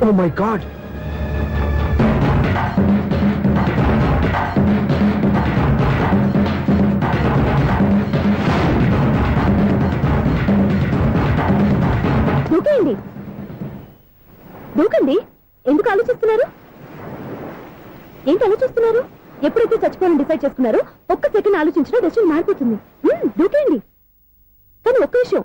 Oh my God! దూకండి దూకండి. ఎందుకు ఆలోచిస్తున్నారు? ఏంటి ఆలోచిస్తున్నారు? ఎప్పుడైతే చచ్చిపోవాలని డిసైడ్ చేసుకున్నారో ఒక్క సెకండ్ ఆలోచించినా డెసిషన్ మారిపోతుంది. దూకండి. కానీ ఒక్క విషయం,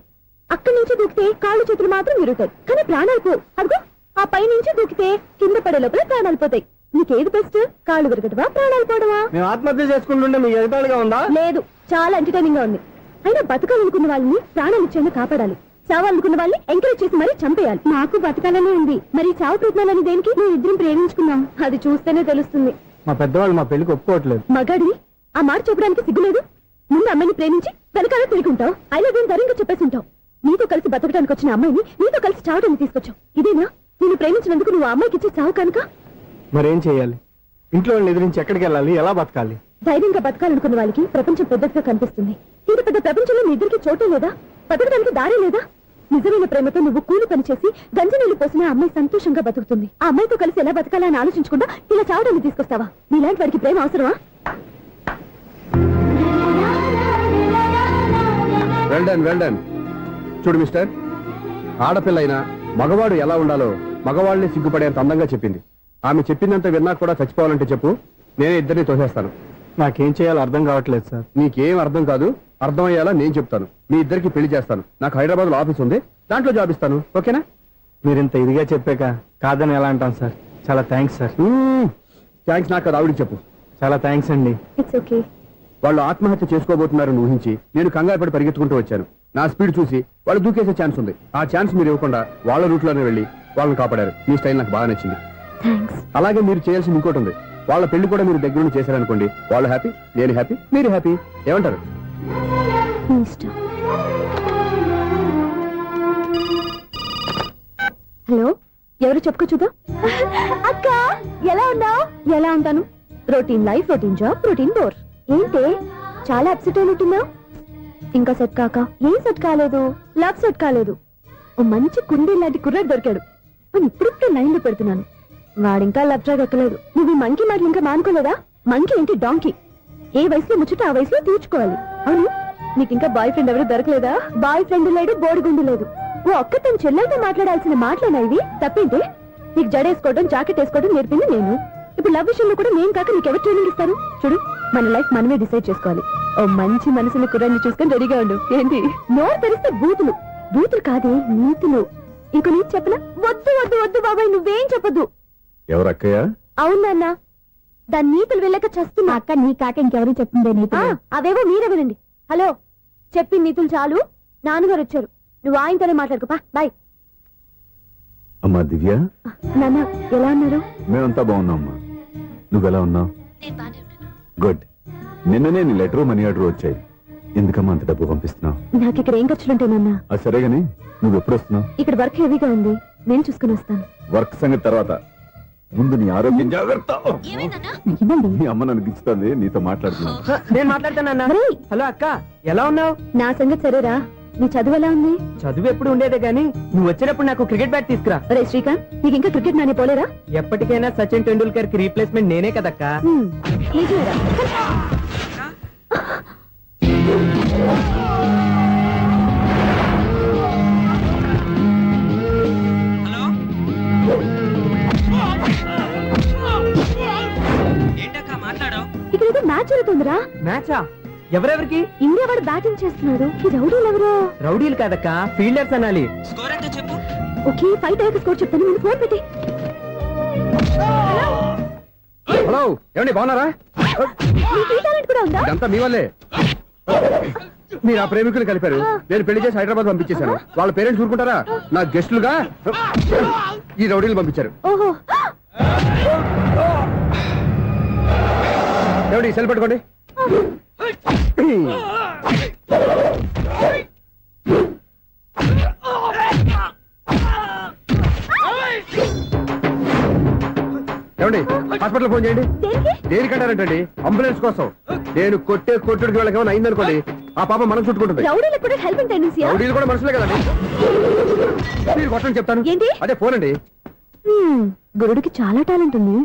అక్కడి నుంచి దూకితే కాళ్ళు చేతులు మాత్రం విరుగుతాయి, కానీ ప్రాణాలు పోవు. అదిగో ఆ పై నుంచి దూకితే కింద పడే లోపల ప్రాణాలు పోతాయి. నీకేది బెస్ట్? కాళ్ళు విరగటమా, ప్రాణాలు పోవడమా? మేము ఆత్మహత్య చేసుకుంటుంటే మీకు ఎదుటాడుగా ఉందా? లేదు, చాలా ఎంటర్టైనింగ్ గా ఉంది. అయినా బతకాలనుకున్న వాళ్ళని ప్రాణాలు ఇచ్చేందుకు కాపాడాలి, చావాలనుకున్న వాళ్ళని ఎంకరేజ్ చేసి మరీ చంపేయాలి. నాకు బతకాలనే ఉంది, మరి చావు ప్రయత్నాలని దేనికి? మేము ఇద్దరం ప్రేమించుకున్నాం, అది చూస్తేనే తెలుస్తుంది. మా పెద్దవాళ్ళు మా పెళ్లికి ఒప్పుకోవట్లేదు. మగాడి ఆ మాట చెప్పడానికి సిగ్గులేదు? ముందు అమ్మాయిని ప్రేమించి వెనకాల తిరిగి ఐ లవ్ యూ ధైర్యంగా చెప్పేసి ఉంటావు. నీతో కలిసి బతకడానికి వచ్చిన అమ్మాయిని నీతో కలిసి చావడానికి తీసుకొచ్చావు. ఇదేనా నేను ప్రేమించినందుకు నువ్వు అమ్మాయికి ఇచ్చే చావు కనుక? మరేం చేయాలి? ఇంట్లో వాళ్ళని ఎదిరించి ఎక్కడికి వెళ్ళాలి? ఎలా బతకాలి? ధైర్యంగా బతకాలనుకున్న వాళ్ళకి ప్రపంచం పెద్దగా కనిపిస్తుంది. ఇంత పెద్ద ప్రపంచంలో మీ ఇద్దరికి చోటే లేదా? బతకడానికి దారి లేదా? నిజమైన ప్రేమతో నువ్వు కూలి పని చేసి గంజి నీళ్లు పోసిన అమ్మాయి సంతోషంగా బతుకుతుంది. ఆ అమ్మాయితో కలిసి ఎలా బతకాలా అని ఆలోచించకుండా ఇలా చావడానికి తీసుకొస్తావా? నీలాంటి వాడికి ప్రేమ అవసరమా? Well done. చూడు మిస్టర్, ఆడపిల్ల అయినా మగవాడు ఎలా ఉండాలో మగవాళ్ళని సిగ్గుపడేంత అందంగా చెప్పింది. ఆమె చెప్పిందంత విన్నా కూడా చచ్చిపోవాలంటే చెప్పు, నేనే ఇద్దరిని తోసేస్తాను. నాకేం చేయాలో అర్థం కావట్లేదు సార్. నీకేం అర్థం కాదు, అర్థమయ్యేలా నేను చెప్తాను. మీ ఇద్దరికి పెళ్లి చేస్తాను. నాకు హైదరాబాద్ లో ఆఫీస్ ఉంది, దాంట్లో జాబ్ ఇస్తాను. ఓకేనా? మీరు ఇంత ఇదిగా చెప్పాక కాదని ఎలా అంటాను సార్. చాలా థ్యాంక్స్ సార్. థ్యాంక్స్ నాకు అది ఆవిడికి చెప్పు. చాలా థ్యాంక్స్ అండి. It's okay. వాళ్ళు ఆత్మహత్య చేసుకోబోతున్నారని ఊహించి నేను కంగారు పడి పరిగెత్తుకుంటూ వచ్చాను. నా స్పీడ్ చూసి వాళ్ళు దూకేసే ఛాన్స్ ఉంది. ఆ ఛాన్స్ మీరు ఇవ్వకుండా వాళ్ళ రూట్లోనే వెళ్ళి వాళ్ళని కాపాడారు. మీ స్టైల్ నాకు బాగా నచ్చింది. అలాగే మీరు చేయాల్సింది ఇంకోటి ఉంది. వాళ్ళ పెళ్లి కూడా మీరు దగ్గర నుండి చేశారనుకోండి, వాళ్ళు హ్యాపీ, నేను హ్యాపీ, మీరు హ్యాపీ. ఏమంటారు? హలో, ఎవరు చెప్పుకో చూద్దాం. అక్క ఎలా ఉన్నావు? ఎలా ఉంటాను? Routine life, routine job, routine bore. ఏంటే చాలా అప్సెట్ అయినట్టున్నావు? ఇంకా సెట్ కాక? ఏం సెట్ కాలేదు? లవ్ సెట్ కాలేదు. ఓ మంచి కుండీ లాంటి కుర్రాడు దొరికాడు, నేను ఇప్పుడిప్పుడే లైన్ లో పెడుతున్నాను. వాడింకా లవ్ ట్రాక్ ఎక్కలేదు. నువ్వు ఈ మంకీ మాటలు ఇంకా మానుకోలేదా? మంకీ ఏంటి డాంకీ? ఏ వయసులో ముచ్చట ఆ వయసులో తీర్చుకోవాలి. అవును, నీకు ఇంకా బాయ్ ఫ్రెండ్ ఎవరు దొరకలేదా? బాయ్ ఫ్రెండ్ లేడు, బోడిగుండు లేదు. ఓ అక్క తన చెల్లెలతో మాట్లాడాల్సిన మాటలేనా ఇవి? తప్పేంటి? నీకు జడేసుకోవడం, జాకెట్ వేసుకోవడం నేర్పింది నేను. ఇప్పుడు లవ్ విషయంలో కూడా నేను కాక నీకు ఎవరు ట్రైనింగ్ ఇస్తారు? చూడు, మన లైఫ్ మనమే డిసైడ్ చేసుకోవాలి. ఓ మంచి మనసుని కుర్రాన్ని చూసుకొని రెడీగా ఉండు. ఏంటి నోరు తెరిస్తే బూతులు? బూతులు కాదే, నీతులు. ఇంకో నీతి చెప్పనా? వద్దు వద్దు వద్దు బాబాయ్, నువ్వేం చెప్పొద్దు. ఎవరక్కయ్య? అవునన్నా, దాని నీతులు వెళ్ళక చస్తున్నా. అక్క నీ కాక ఇంకెవరు చెప్తుందే నీతులు? అవేవో మీరే వినండి. హలో, చెప్పి నీతులు చాలు. నాన్నగారు వచ్చారు, నువ్వు ఆయనతోనే మాట్లాడుకోపా. బాయ్. అమ్మా దివ్య, నాన్న ఎలా ఉన్నారు? మేమంతా బాగున్నాం అమ్మా. నువ్వెలా ఉన్నావు? గుడ్. నిన్ననే నీ లెటర్, మనీ ఆర్డర్ వచ్చాయి. ఎందుకమ్మా అంత డబ్బు పంపిస్తున్నావు? నాకు ఇక్కడ ఏం ఖర్చులుంటాయి నాన్న. అది సరే గానీ నువ్వు ఎప్పుడు వస్తున్నావు? ఇక్కడ వర్క్ హెవీగా ఉంది, నేను చూసుకుని వస్తాను. వర్క్ సంగతి తర్వాత, ముందు నీ ఆరోగ్యం జాగ్రత్త. నీ అమ్మ నన్ను గిచ్చుతుంది, నీతో మాట్లాడుతున్నా. నేను మాట్లాడతానన్నా. హలో అక్క, ఎలా ఉన్నావు? నా సంగతి సరేరా, నీ చదువు ఎలా ఉంది? చదువు ఎప్పుడు ఉండేదే గానీ నువ్వు వచ్చినప్పుడు నాకు క్రికెట్ బ్యాట్ తీసుకురా. రే శ్రీకాంత్, నీకు ఇంకా క్రికెట్ నాని పోలేరా? ఎప్పటికైనా సచిన్ టెండూల్కర్ కి రీప్లేస్మెంట్ నేనే కదక్కా. నిజమేరా? ఇక్కడ ఏదో మ్యాచ్ జరుగుతుందిరా. మ్యాచా? ఎవరెవరికి? ఇండియా వాడు బ్యాటింగ్ చేస్తున్నాడు. ఈ రౌడీలు ఎవరు? రౌడీలు కాదక్క, ఫీల్డర్స్ అనాలి. ఓకే, ఫైట్ అయ్యాక స్కోర్ చెప్తాను, ముందు ఫోన్ పెట్టి. హలో, ఏమండి బాగున్నారా? నీకు ఈ టాలెంట్ కూడా ఉందా? ఇదంతా మీ వల్లే. మీరు ఆ ప్రేమికులు కలిపారు, నేను పెళ్లి చేసి హైదరాబాద్ పంపించేశాను. వాళ్ళ పేరెంట్స్ ఊరుకుంటారా? నా గెస్టులుగా ఈ రౌడీలు పంపించారు. ఓహో, ఏమండి సెల్ పెట్టుకోండి. ఏమండి హాస్పిటల్ ఫోన్ చేయండి. దేనికంటారంటండి? అంబులెన్స్ కోసం. నేను కొట్టే కొట్టుడికి వాళ్ళకి ఏమైనా అయిందనుకోండి, ఆ పాప మనం చుట్టుకుంటుంది. రౌడీలు కూడా హెల్పింగ్ టెండెన్సీ. రౌడీలు కూడా మనుషులే కదండి. మీరు కొట్టండి చెప్తాను. ఏంటి? అదే ఫోన్ అండి. గురుడికి చాలా టాలెంట్ ఉంది.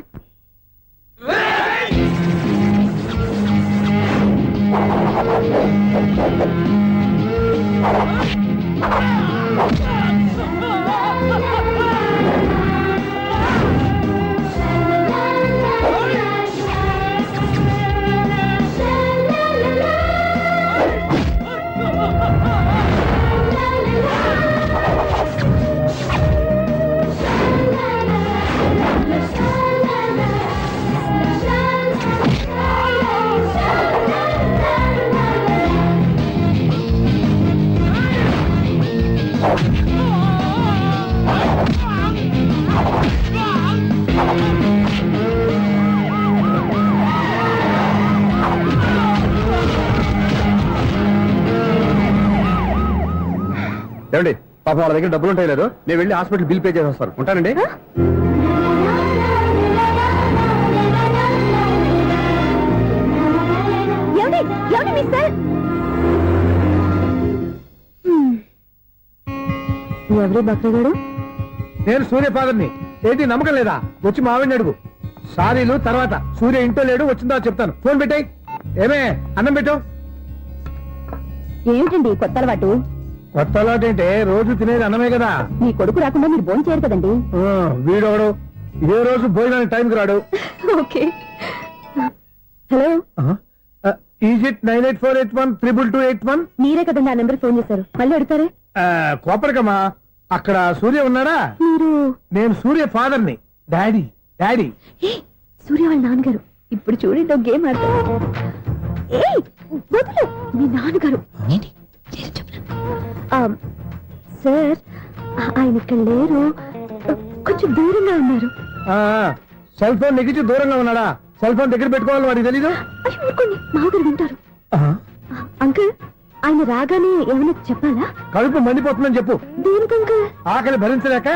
ఏమండి పాపం వాళ్ళ దగ్గర డబ్బులు ఉంటాయి లేదు, నేను వెళ్ళి హాస్పిటల్ బిల్ పే చేసి వస్తాను. ఉంటానండి. ఏమండి? ఏమండి మిస్టర్? ఎవరి బక్రగాడు? నేను సూర్య ఫాదర్ని. ఏంటి నమ్మకం లేదా? వచ్చి మావిని అడుగు. సారీలు తర్వాత. సూర్య ఇంట్లో లేడు, వచ్చిందా చెప్తాను. ఫోన్ పెట్టాయి. ఏమే అన్నం పెట్టు. ఏమిటండి కొత్త అలవాటు? కొత్త అలవాటు ఏంటే? రోజు తినేది అన్నమే కదా. మీ కొడుకు రాకుండా మీరు భోజనం చేయరు కదండి. వీడోడు ఏ రోజు భోజనానికి టైంకి రాడు. ఓకే. Hello, is it 9848132281? మీరే కదండి ఆ నెంబర్ ఫోన్ చేశారు, మళ్ళీ అడుగుతారే? కోపరికమ్మా, అక్కడ సూర్య ఉన్నాడా? మీరు? నేను సూర్య ఫాదర్ని. Daddy daddy. ఏ, సూర్య వాళ్ళ నాన్నగారు. ఇప్పుడు చూడండి ఒక గేమ్ ఆడతారు. ఏ వదులు, మీ నాన్నగారు. ఏంటి? సార్ ఆయన ఇక్కడ లేరు, కొంచెం దూరంగా ఉన్నారు. సెల్ ఫోన్ నెగిచి దూరంగా ఉన్నాడా? సెల్ ఫోన్ దగ్గర పెట్టుకోవాలి, వాడికి తెలీదు. అయ్యో ఊరుకోండి, మామగారు వింటారు. అంకుల్, ఆయన రాగానే ఏమైనా చెప్పాలా? కడుపు మండిపోతుందని చెప్పు. దేనికి అంకుల్? ఆకలి భరించలేక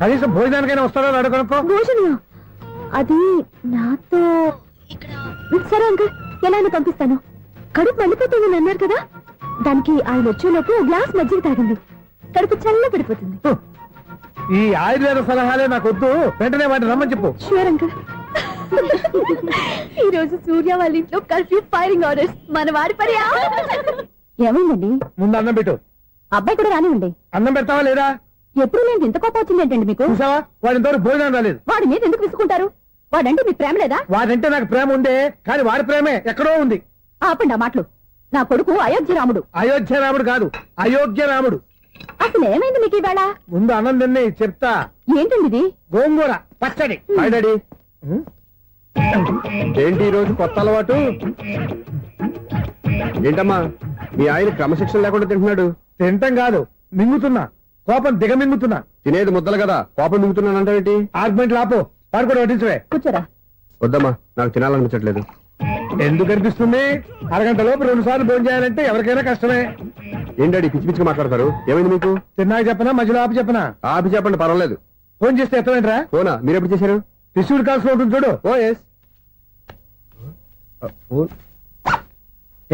కనీసం భోజనానికైనా వస్తాడో అడగనుకో. భోజనం అది నాతో ఇక్కడ. సరే అంకుల్, ఎలా అయినా పంపిస్తాను. కడుపు మండిపోతుందని అన్నారు కదా, దానికి ఆయన వచ్చేలోపు గ్లాస్ మజ్జిగ తాగండి, కడుపు చల్ల పడిపోతుంది. ఈ ఆయుర్వేద సలహాలే నాకు వద్దు, వెంటనే వాటిని రమ్మని చెప్పు. Sure uncle. ఈ రోజు సూర్య వాళ్ళ ఇంట్లో కర్ఫ్యూ ఫైరింగ్ ఆర్డర్స్. మన వాడి పని ఏమైందండి? ముందు అన్నం పెట్టు. అబ్బాయి కూడా రానివ్వండి. అన్నం పెడతావా లేదా? ఎప్పుడు నేను ఇంత కోపం వచ్చింది ఏంటండి మీకు? చూసావా, వాడి ఇంతవరకు భోజనం రాలేదు. వాడి మీద ఎందుకు విసుకుంటారు? వాడంటే మీకు ప్రేమ లేదా? వాడంటే నాకు ప్రేమ ఉందే, కానీ వాడి ప్రేమే ఎక్కడో ఉంది. ఆపండి ఆ మాటలు. నా కొడుకు అయోధ్య రాముడు. అయోధ్య రాముడు కాదు, అయోగ్య రాముడు. అసలు ఏమైంది మీకు ఈవేళ? ముందు అన్నం తిని చెప్తా. ఏంటండి ఇది? గోంగూర పచ్చడి. Hi daddy. ఏంటి ఈ రోజు కొత్త అలవాటు? ఏంటమ్మా, మీ ఆయన క్రమశిక్షణ లేకుండా తింటున్నాడు? తింటం కాదు, మింగుతున్నా. కోపం దిగమింగుతున్నా. తినేది ముద్దలు కదా, కోపం మింగుతున్నానంటావేంటి? ఆర్గ్మెంట్ లాపో, వాడు కూడా వడ్డించవే. కూర్చోరా. వద్దమ్మా, నాకు తినాలనిపించట్లేదు. ఎందుకు అనిపిస్తుంది? అరగంట లోపు 2 సార్లు భోజనం చేయాలంటే ఎవరికైనా కష్టమే. ఏంటండి పిచ్చి పిచ్చిగా మాట్లాడతారు? ఏమైంది మీకు? తిన్నాక చెప్పనా, మధ్యలో ఆపి చెప్పనా? ఆపి చెప్పండి, పర్వాలేదు. ఫోన్ చేస్తే ఎత్తవేంట్రా? ఫోనా? మీరు ఎప్పుడు చేశారు? రిసీవ్డ్ కాల్స్ లో ఉంటుంది చూడు. ఓ ఎస్.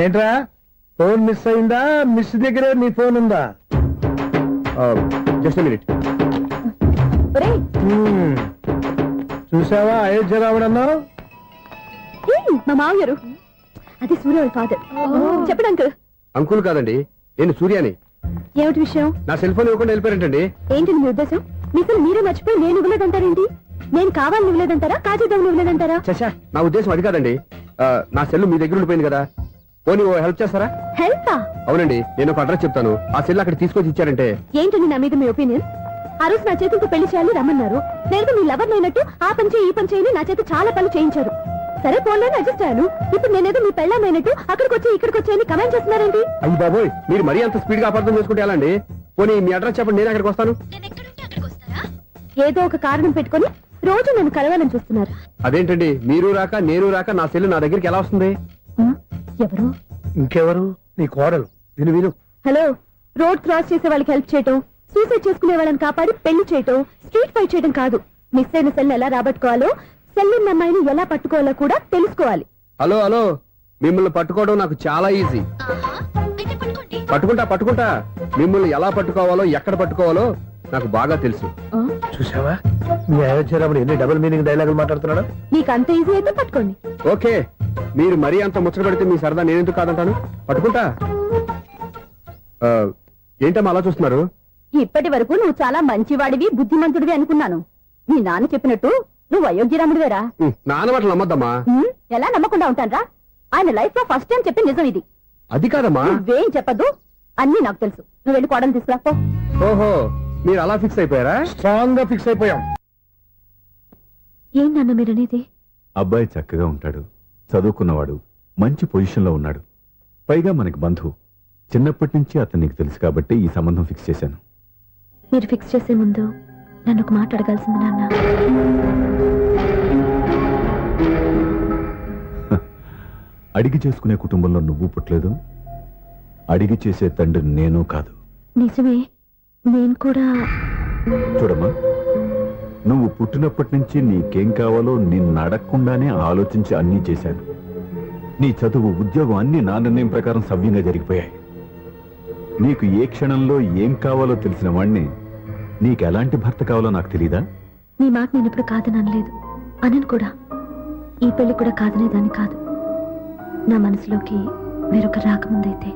ఏంట్రా, ఫోన్ మిస్ అయిందా? మిస్ దగ్గరే నీ ఫోన్ ఉందా? Just minute. ఒరేయ్, చూసావా అయోధ్య రాముడు అన్నావు? మా మామగారు. అది సూర్య వాళ్ళ ఫాదర్. చెప్పండి అంకుల్. అంకుల్ కాదండి, నేను సూర్యాని. ఏమిటి విషయం? నా సెల్ ఫోన్ ఇవ్వకుండా వెళ్ళిపోయారంటండి. ఏంటి మీ ఉద్దేశం? మీకు మీరే మర్చిపోయి నేను ఇవ్వలేదంటారేంటి? నేను కావాలని ఇవ్వలేదంటారా, కాజేద్దామని ఇవ్వలేదంటారా? చచ్చా, నా ఉద్దేశం అది కాదండి. నా సెల్ మీ దగ్గర ఉండిపోయింది కదా, పోనీ ఓ హెల్ప్ చేస్తారా? హెల్పా? అవునండి, నేను ఒక అడ్రస్ చెప్తాను, ఆ సెల్ అక్కడ తీసుకొచ్చి ఇచ్చారంటే. ఏంటండి నా మీద మీ ఒపీనియన్? ఆ రోజు నా చేతులతో పెళ్లి చేయాలి రమ్మన్నారు. నేను మీ లవర్ అయినట్టు ఆ పని చేయి ఈ పని చేయని నా చేత చాలా పనులు చేయించారు. సరే ఫోన్లోనే అడ్జస్ట్ అయ్యాను. ఇప్పుడు నేనేదో మీ పెళ్ళామైనట్టు అక్కడికి వచ్చి ఇక్కడికి వచ్చి కమెంట్ చేస్తున్నారేంటి? అయ్యి బాబోయ్, మీరు మరీ అంత స్పీడ్ గా అపార్థం చేసుకుంటే ఎలా అండి? పోనీ మీ అడ్రస్ చెప్పండి, నేను అక్కడికి వస్తాను. ఏదో ఒక కారణం పెట్టుకొని రోజు నన్ను కలవాలని చూస్తున్నారు. అదేంటండి, మీరు రాక నేను రాక నా సెల్ నా దగ్గరికి ఎలా వస్తుంది? ఎవరు? ఇంకెవరు? నీ కోడలు. విను విను. హలో, రోడ్ క్రాస్ చేసే వాళ్ళకి హెల్ప్ చేయటం, సూసైడ్ చేసుకునే వాళ్ళని కాపాడి పెళ్లి చేయటం, స్ట్రీట్ ఫైట్ చేయడం కాదు. మిస్ అయిన సెల్ ఎలా రాబట్టుకోవాలో, సెల్ ఉన్న అమ్మాయిని ఎలా పట్టుకోవాలో కూడా తెలుసుకోవాలి. హలో హలో, మిమ్మల్ని పట్టుకోవడం నాకు చాలా ఈజీ. పట్టుకుంటా. మిమ్మల్ని ఎలా పట్టుకోవాలో, ఎక్కడ పట్టుకోవాలో నాకు బాగా తెలుసు. చూసావా మీ అయోధ్యరాముడు ఎన్ని డబుల్ మీనింగ్ డైలాగులు మాట్లాడుతున్నాడు. మీకు అంత ఈజీ అయితే పట్టుకోండి. ఓకే, మీరు మరీ అంత ముచ్చట పెడితే మీ సరదా నేనెందుకు కాదంటాను. పట్టుకుంటా. ఆ, ఏంటమ్మా అలా చూస్తున్నారు? ఇప్పటి వరకు నువ్వు చాలా మంచివాడివి, బుద్ధిమంతుడివి అనుకున్నాను. మీ నాన్న చెప్పినట్టు నువ్వు అయోగ్యరాముడివేరా? నాన్న మాటలు నమ్మద్దమ్మా. ఎలా నమ్మకుండా ఉంటానరా? ఆయన లైఫ్ లో ఫస్ట్ టైం చెప్పి నిజం ఇది. అది కాదమ్మా. నువ్వేం చెప్పదు, అన్ని నాకు తెలుసు. నువ్వు వెళ్ళి కోడలు తీసుకురాపో. ఓహో, మీరు అలా ఫిక్స్ అయిపోయారా? స్ట్రాంగ్ గా ఫిక్స్ అయిపోయాం. ఏం నాన్న మీరనేది? అబ్బాయి చక్కగా ఉంటాడు, చదువుకున్నవాడు, మంచి పొజిషన్లో ఉన్నాడు. పైగా మనకి బంధువు. చిన్నప్పటి నుంచి అతను నీకు తెలుసు కాబట్టి ఈ సంబంధం ఫిక్స్ చేశాను. మీరు ఫిక్స్ చేసే ముందు నన్ను ఒక మాట అడగాల్సింది నాన్న. అడిగి చేసుకునే కుటుంబంలో నువ్వు పుట్టలేదు, అడిగి చేసే తండ్రి నేను కాదు. నిజమే, నేను కూడా. చూడమ్మా, నువ్వు పుట్టినప్పటి నుంచి నీకేం కావాలో నిన్ను అడగకుండానే ఆలోచించి అన్నీ చేశాను. నీ చదువు, ఉద్యోగం అన్నీ నా నిర్ణయం ప్రకారం సవ్యంగా జరిగిపోయాయి. నీకు ఏ క్షణంలో ఏం కావాలో తెలిసిన వాణ్ణి నీకు ఎలాంటి భర్త కావాలో నాకు తెలీదా? నీ మాట నేను ఎప్పుడు కాదని అనలేదు, అనను కూడా. ఈ పెళ్లి కూడా కాదనేదాన్ని కాదు. నా మనసులోకి వేరొక రాకముందైతే.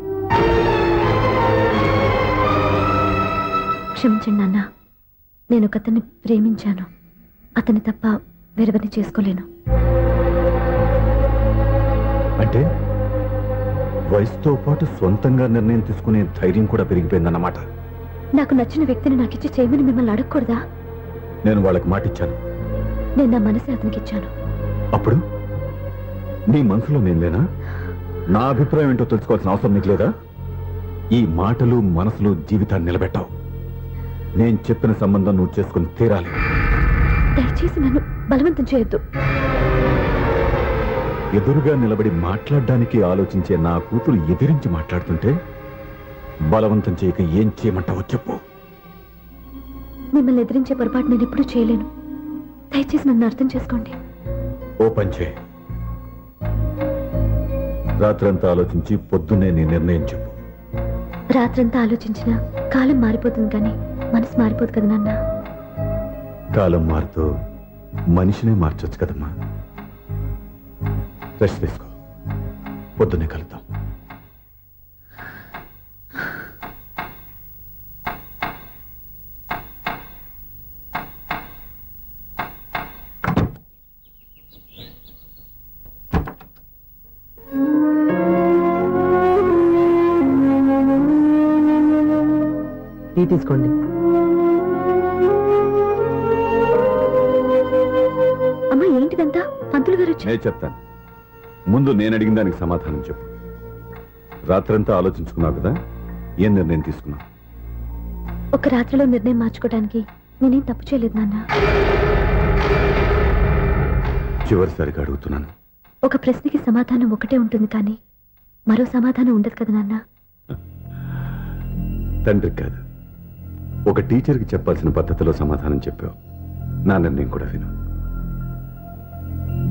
క్షమించండి నాన్న, నేను ఒకతన్ని ప్రేమించాను. అతన్ని తప్ప వేరెవరిని చేసుకోలేను. అంటే వయసుతో పాటు సొంతంగా నిర్ణయం తీసుకునే ధైర్యం కూడా పెరిగిపోయిందన్నమాట. నాకు నచ్చిన వ్యక్తిని నాకిచ్చి చేయమని మిమ్మల్ని అడగకూడదా? నేను వాళ్ళకి మాటిచ్చాను. నేను నా మనసే అతనికి ఇచ్చాను. అప్పుడు నీ మనసులో నేను లేనా? నా అభిప్రాయం ఏంటో తెలుసుకోవాల్సిన అవసరం నీకు లేదా? ఈ మాటలు, మనసులు జీవితాన్ని నిలబెట్టావు. నేను చెప్పిన సంబంధం నువ్వు చేసుకుని తీరాలి. దయచేసి నన్ను బలవంతం చేయొద్దు. ఎదురుగా నిలబడి మాట్లాడడానికి ఆలోచించే నా కూతురు ఎదిరించి మాట్లాడుతుంటే బలవంతం చేయక ఏం చేయమంటావో చెప్పు. మిమ్మల్ని ఎదిరించే పొరపాటు నేను ఎప్పుడూ చేయలేను. దయచేసి నన్ను అర్థం చేసుకోండి. ఓ పని చేయి, రాత్రంతా ఆలోచించి పొద్దున్నే నీ నిర్ణయం చెప్పు. రాత్రంతా ఆలోచించినా కాలం మారిపోతుంది, కానీ మనసు మారిపోదు కదా నాన్న. కాలం మారుతూ మనిషినే మార్చొచ్చు కదమ్మా. రెస్ట్ తీసుకో, పొద్దున్నే కలుద్దాం. టీ తీసుకోండి. అమ్మా, ఏంటిదంతా? పంతులు గారు వచ్చి. నేను చెప్తాను, ముందు నేను అడిగిన దానికి సమాధానం చెప్పు. రాత్రంతా ఆలోచించుకున్నావు కదా, ఏం నిర్ణయం తీసుకున్నావు? ఒక రాత్రిలో నిర్ణయం మార్చుకోవడానికి నేనేం తప్పు చేయలేదు నాన్న. చివరిసారిగా అడుగుతున్నాను. ఒక ప్రశ్నకి సమాధానం ఒకటే ఉంటుంది, కానీ మరో సమాధానం ఉండదు కదా నాన్న. తండ్రికి కాదు, ఒక టీచర్కి చెప్పాల్సిన పద్ధతిలో సమాధానం చెప్పావు. నా నిర్ణయం కూడా విను.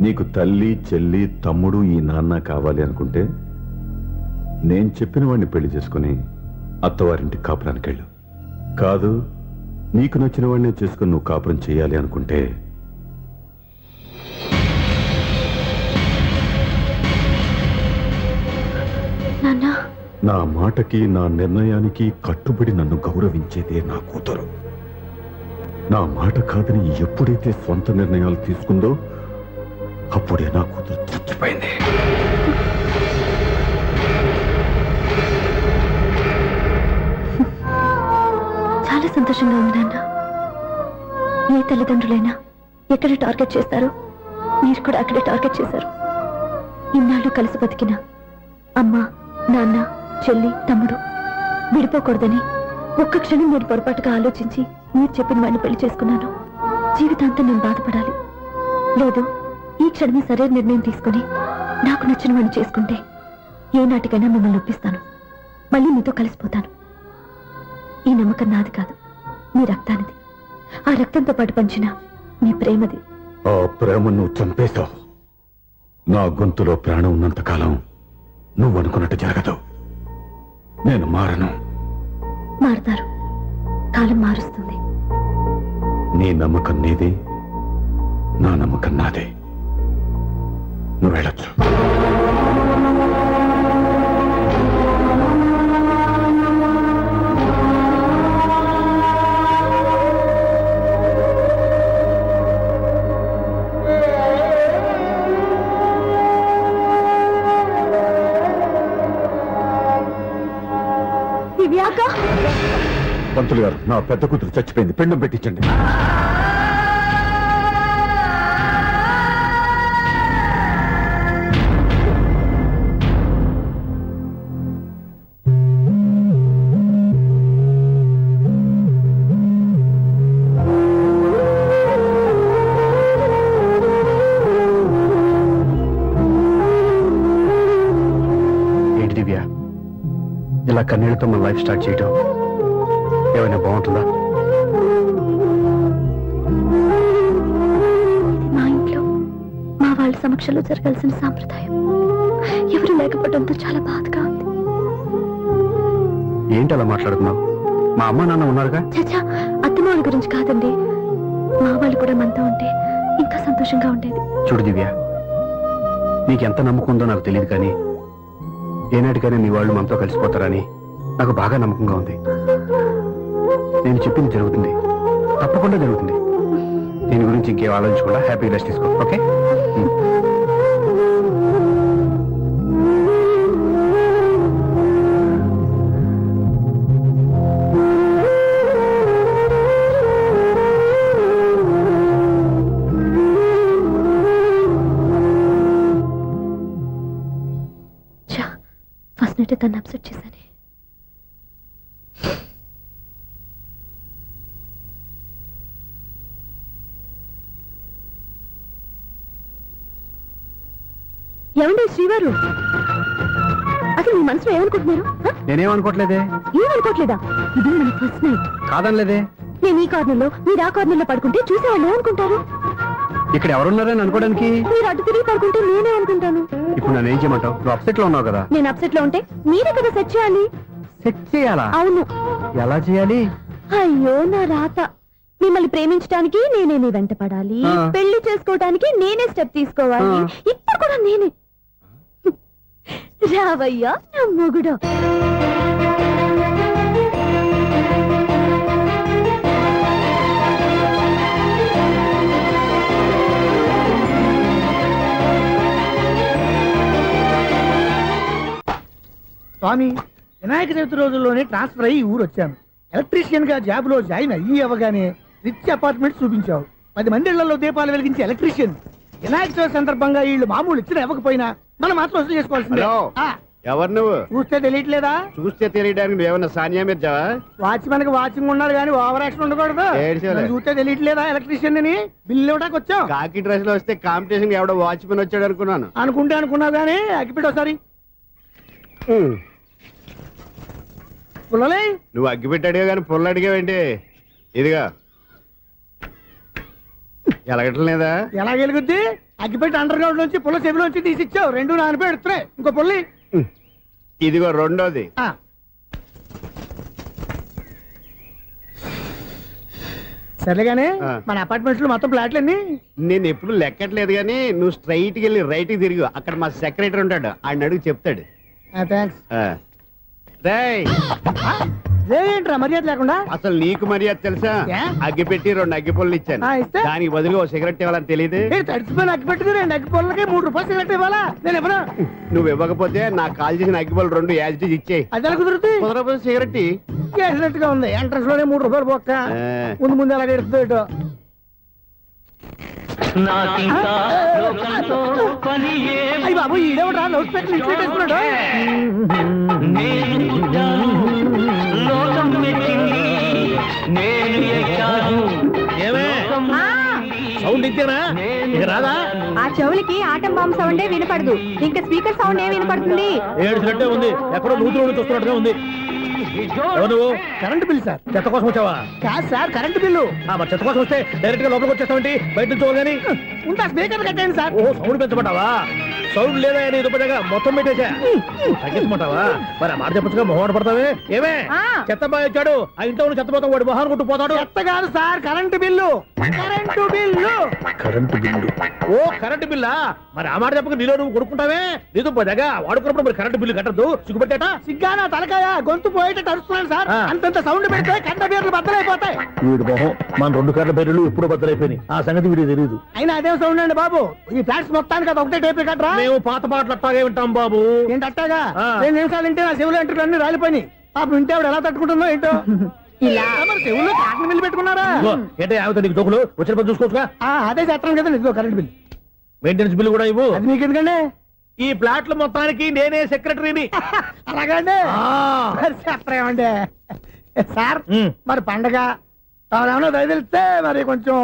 నీకు తల్లి, చెల్లి, తమ్ముడు, ఈ నాన్న కావాలి అనుకుంటే నేను చెప్పిన వాడిని పెళ్లి చేసుకుని అత్తవారింటికి కాపురానికి వెళ్ళు. కాదు, నీకు నచ్చిన వాడినే చేసుకుని నువ్వు కాపురం చేయాలి అనుకుంటే నాన్న, నా మాటకి, నా నిర్ణయానికి కట్టుబడి నన్ను గౌరవించేదే నా కూతురు. నా మాట కాదని ఎప్పుడైతే సొంత నిర్ణయాలు తీసుకుందో అప్పుడే నా కూతురు చచ్చిపోయింది. చాలా సంతోషంగా ఉంది నాన్న. ఏ తల్లిదండ్రులైనా ఎక్కడ టార్గెట్ చేస్తారో మీరు కూడా అక్కడే టార్గెట్ చేశారు. ఇన్నాళ్ళు కలిసి బతికిన అమ్మ, నాన్న, చెల్లి, తమ్ముడు విడిపోకూడదని ఒక్క క్షణం నేను పొరపాటుగా ఆలోచించి మీరు చెప్పిన వాడిని పెళ్లి చేసుకున్నాను. జీవితాంతం నేను బాధపడాలి? లేదు, ఈ క్షణమే సరైన నిర్ణయం తీసుకుని నాకు నచ్చిన వాడిని చేసుకుంటే ఏ నాటికైనా మిమ్మల్ని ఒప్పిస్తాను. మళ్ళీ మీతో కలిసిపోతాను. ఈ నమ్మకం నాది కాదు, మీ రక్తానిది. ఆ రక్తంతో పాటు పంచిన మీ ప్రేమది. ఆ ప్రేమ నువ్వు చంపేశావు. నా గొంతులో ప్రాణం ఉన్నంత కాలం నువ్వు అనుకున్నట్టు జరగదు. నేను మారను. మారుతారు, కాలం మారుస్తుంది. నీ నమ్మకం నీది, నా నమ్మకం నాదే. నువ్వు వెళ్ళొచ్చు. దివ్యాక పంతులు గారు, నా పెద్ద కూతురు చచ్చిపోయింది, పిండం పెట్టించండి. ఏంటి దివ్య, ఇలా కన్నీళ్లతో మన లైఫ్ స్టార్ట్ చేయటం ఏమైనా బాగుంటుందా? మా ఇంట్లో మా వాళ్ళ సమక్షంలో జరగాల్సిన సాంప్రదాయం ఎవరు లేకపోవడంతో చాలా బాధగా ఉంది. ఏంటి అలా మాట్లాడుతున్నావు? మా అమ్మ నాన్న ఉన్నారుగా. చచ్చా, అత్తమాల గురించి కాదండి, మా వాళ్ళు కూడా మనతో ఉంటే ఇంకా సంతోషంగా ఉండేది. చూడు దివ్య, నీకెంత నమ్మకం ఉందో నాకు తెలియదు, కానీ ఏనాటికైనా మీ వాళ్ళు మనతో కలిసిపోతారని నాకు బాగా నమ్మకంగా ఉంది. నేను చెప్పింది జరుగుతుంది, తప్పకుండా జరుగుతుంది. దీని గురించి ఇంకేం ఆలోచించకుండా హ్యాపీగా రెస్ట్ తీసుకో, ఓకే? ఫస్ట్ నైట్ తను అప్సెట్ చేశాను. ఏమండి శ్రీవారు, అసలు మీ మనసులో ఏమనుకుంటున్నారు? నేనేమనుకోవట్లేదే. ఏమనుకోవట్లేదా? ఇది మన ఫస్ట్ నైట్. కాదనలేదే. నేను ఈ కార్నర్లో, మీరు ఆ కార్నర్లో పడుకుంటే చూసేవాళ్ళు ఏమనుకుంటారు? ఇక్కడ ఎవరున్నారని అనుకోవడానికి? మీరు అటు తిరిగి పడుకుంటే నేనే అనుకుంటాను. ఇప్పుడు నన్ను ఏం చేయమంటావు? నువ్వు అప్సెట్ లో ఉన్నావు కదా. నేను అప్సెట్ లో ఉంటే మీరే కదా సెట్ చేయాలి. సెట్ చేయాలా? అవును. ఎలా చేయాలి? అయ్యో నా రాత. మిమ్మల్ని ప్రేమించడానికి నేనే మీ వెంట పడాలి, ఆ. పెళ్లి చేసుకోవడానికి నేనే స్టెప్ తీసుకోవాలి. ఆ. ఇప్పుడు కూడా నేనే. రావయ్యా నా మొగుడు. స్వామి, వినాయక చవితి రోజుల్లోనే ట్రాన్స్ఫర్ అయ్యి ఊరు వచ్చాను. ఎలక్ట్రీషియన్ గా జాబ్ లో జాయిన్ అయ్యి అవ్వగానే రిచ్ అపార్ట్మెంట్ చూపించావు. 10 మంది ఇళ్లలో దీపాలు వెలిగించే ఎలక్ట్రీషియన్. వినాయక చవితి సందర్భంగా వీళ్ళు మామూలు ఇచ్చిన ఇవ్వకపోయినా మనం మాత్రం వసూలు చేసుకోవాల్సిందే. హలో. ఆ, ఎవరు నువ్వు? చూస్తే తెలియట్లేదా? చూస్తే తెలియడానికి నువ్వేమన్నా సానియా మీర్జావా? వాచ్మెన్ కి వాచింగ్ ఉండాలి కానీ ఓవర్ యాక్షన్ ఉండకూడదు. ఏడ్చేలే. నన్ను చూస్తే తెలియట్లేదా ఎలక్ట్రీషియన్ అని? బిల్లు ఇవ్వడానికి వచ్చాం. కాకి డ్రెస్ లో వస్తే కాంపిటీషన్ ఎవడో వాచ్మెన్ వచ్చాడు అనుకున్నాను. అనుకుంటే అనుకున్నావు కానీ అగ్గిపెట్టి ఒకసారి పుల్లలే. నువ్వు అగ్గి పెట్టాడుగా కానీ పుల్ల అడిగావేంటి? ఇదిగా ఎలగటం లేదా? ఎలా గెలుగుద్ది? అగ్గిపెట్టి అండర్ గ్రౌండ్ నుంచి పుల్ల చెవిలోంచి తీసిచ్చావు. 2 నానిపోయి ఎడుతున్నాయి. ఇంకో పుల్లి. ఇదిగో రెండోది. ఆ. సర్లేగానే, ఆ. మన అపార్ట్మెంట్స్ లో మొత్తం ఫ్లాట్లు అన్ని. నేను ఎప్పుడు లెక్కట్లేదు కానీ నువ్వు స్ట్రైట్ కి వెళ్ళి రైట్ కి తిరిగి అక్కడ మా సెక్రటరీ ఉంటాడు, ఆయన అడుగు చెప్తాడు. థ్యాంక్స్. రేయ్, ఏంట్రా మర్యాద లేకుండా? అసలు నీకు మర్యాద తెలుసా? ఏ? అగ్గి పెట్టి 2 అగ్గి పుల్లలు ఇచ్చాను. ఇస్తే? దానికి బదులుగా ఓ సిగరెట్ ఇవ్వాలని తెలియదు. తడిచిపోయిన అగ్గి పెట్టుకుని 2 అగ్గి పొలకి 3 రూపాయలు సిగరెట్ ఇవ్వాలా? నేను ఇవ్వను. నువ్వు ఇవ్వకపోతే నాకు కాల్ చేసిన అగ్గి పుల్లలు 2 యాజిటీజ్ ఇచ్చేయి. అది ఎలా కుదురుతుంది? కుదరకపోతే సిగరెట్ ఇయ్యి. చేసినట్టుగా ఉంది. ఎంట్రన్స్ లోనే 3 రూపాయలు పోక్క. ముందు ముందు ఎలా ఎడుతుంది ఇటు. అయ్యి బాబు, ఈడేవడా లౌడ్ స్పీకర్ ఇంట్లో పెట్టేసుకున్నాడు? సౌండ్ ఇచ్చానా? ఇక రాదా? ఆ చెవులకి ఆటం బాంబు సౌండే వినపడదు, ఇంకా స్పీకర్ సౌండ్ ఏ వినపడుతుంది? ఏడ్చినట్టే ఉంది. ఎక్కడో నూతులు నుంచి వస్తున్నట్టుగా ఉంది. ఎవరు నువ్వు? Current bill sir. చెత్త కోసం వచ్చావా? కాదు సార్, కరెంట్ బిల్లు. మరి చెత్త కోసం వస్తే డైరెక్ట్ గా లోపలికి వచ్చేస్తామంటే బయట నుంచి కానీ ఉంటా స్పీకర్ కట్టండి సార్. ఓ సౌండ్ పెంచమంటావా? సౌండ్ లేదా నీ దుబ్బగా మొత్తం పెట్టేసా తగ్గించమంటావా? మరి ఆ మాట చెప్పచ్చుగా మొహమాట పడతావే. ఏమే చెత్త బాగా ఇచ్చాడు ఆ ఇంట్లో ఉన్న చెత్త పోతాం వాడు మొహాన్ని కొట్టు పోతాడు. చెత్త కాదు sir, current bill. Current bill. Current bill. ఓ కరెంటు బిల్లా? మరి ఆ మాట చెప్పక నీలో నువ్వు కొడుకుంటావే. నీ దుబ్బగా వాడుకున్నప్పుడు మరి కరెంటు బిల్లు కట్టద్దు సిగ్గుపెట్టేట. సిగ్గానా తలకాయ గొంతు పోయేటట్టు అరుస్తున్నాను సార్. అంతంత సౌండ్ పెడితే కంట బీర్లు బద్దలైపోతాయి. వీడు మొహం మన 2 కరెంటు బిల్లులు ఎప్పుడో బద్దలైపోయినాయి. ఆ సంగతి వీడికి తెలియదు. అయినా అదే సౌండ్ అండి బాబు. ఈ ఫ్లాట్స్ మొత్తానికి అది ఒకటే టైప్ కట్టరా? మేము పాత పాటలు అట్టాగే వింటాం బాబు. ఏంటి అట్టాగా? 2 నిమిషాలు వింటే నా చెవులు ఎంటర్ అన్ని రాలిపోయినాయి. పాపం వింటే ఆవిడ ఎలా తట్టుకుంటుందో ఏంటో. ఇలా మరి చెవుల్లో కాటన్ బిల్లు పెట్టుకున్నారా? ఏంటే ఆమెతో నీకు దోకులు వచ్చిన పని చూసుకోవచ్చుగా. అదే చేస్తాను కదా ఇదిగో కరెంట్ బిల్. మెయింటెనెన్స్ బిల్లు కూడా ఇవ్వు. అది మీకు ఎందుకండి? ఈ ప్లాట్ల మొత్తానికి నేనే సెక్రటరీని. అలాగండి. మరి చెప్పరేమండి సార్. మరి పండగ ఏమన్నా దయదలిస్తే మరి కొంచెం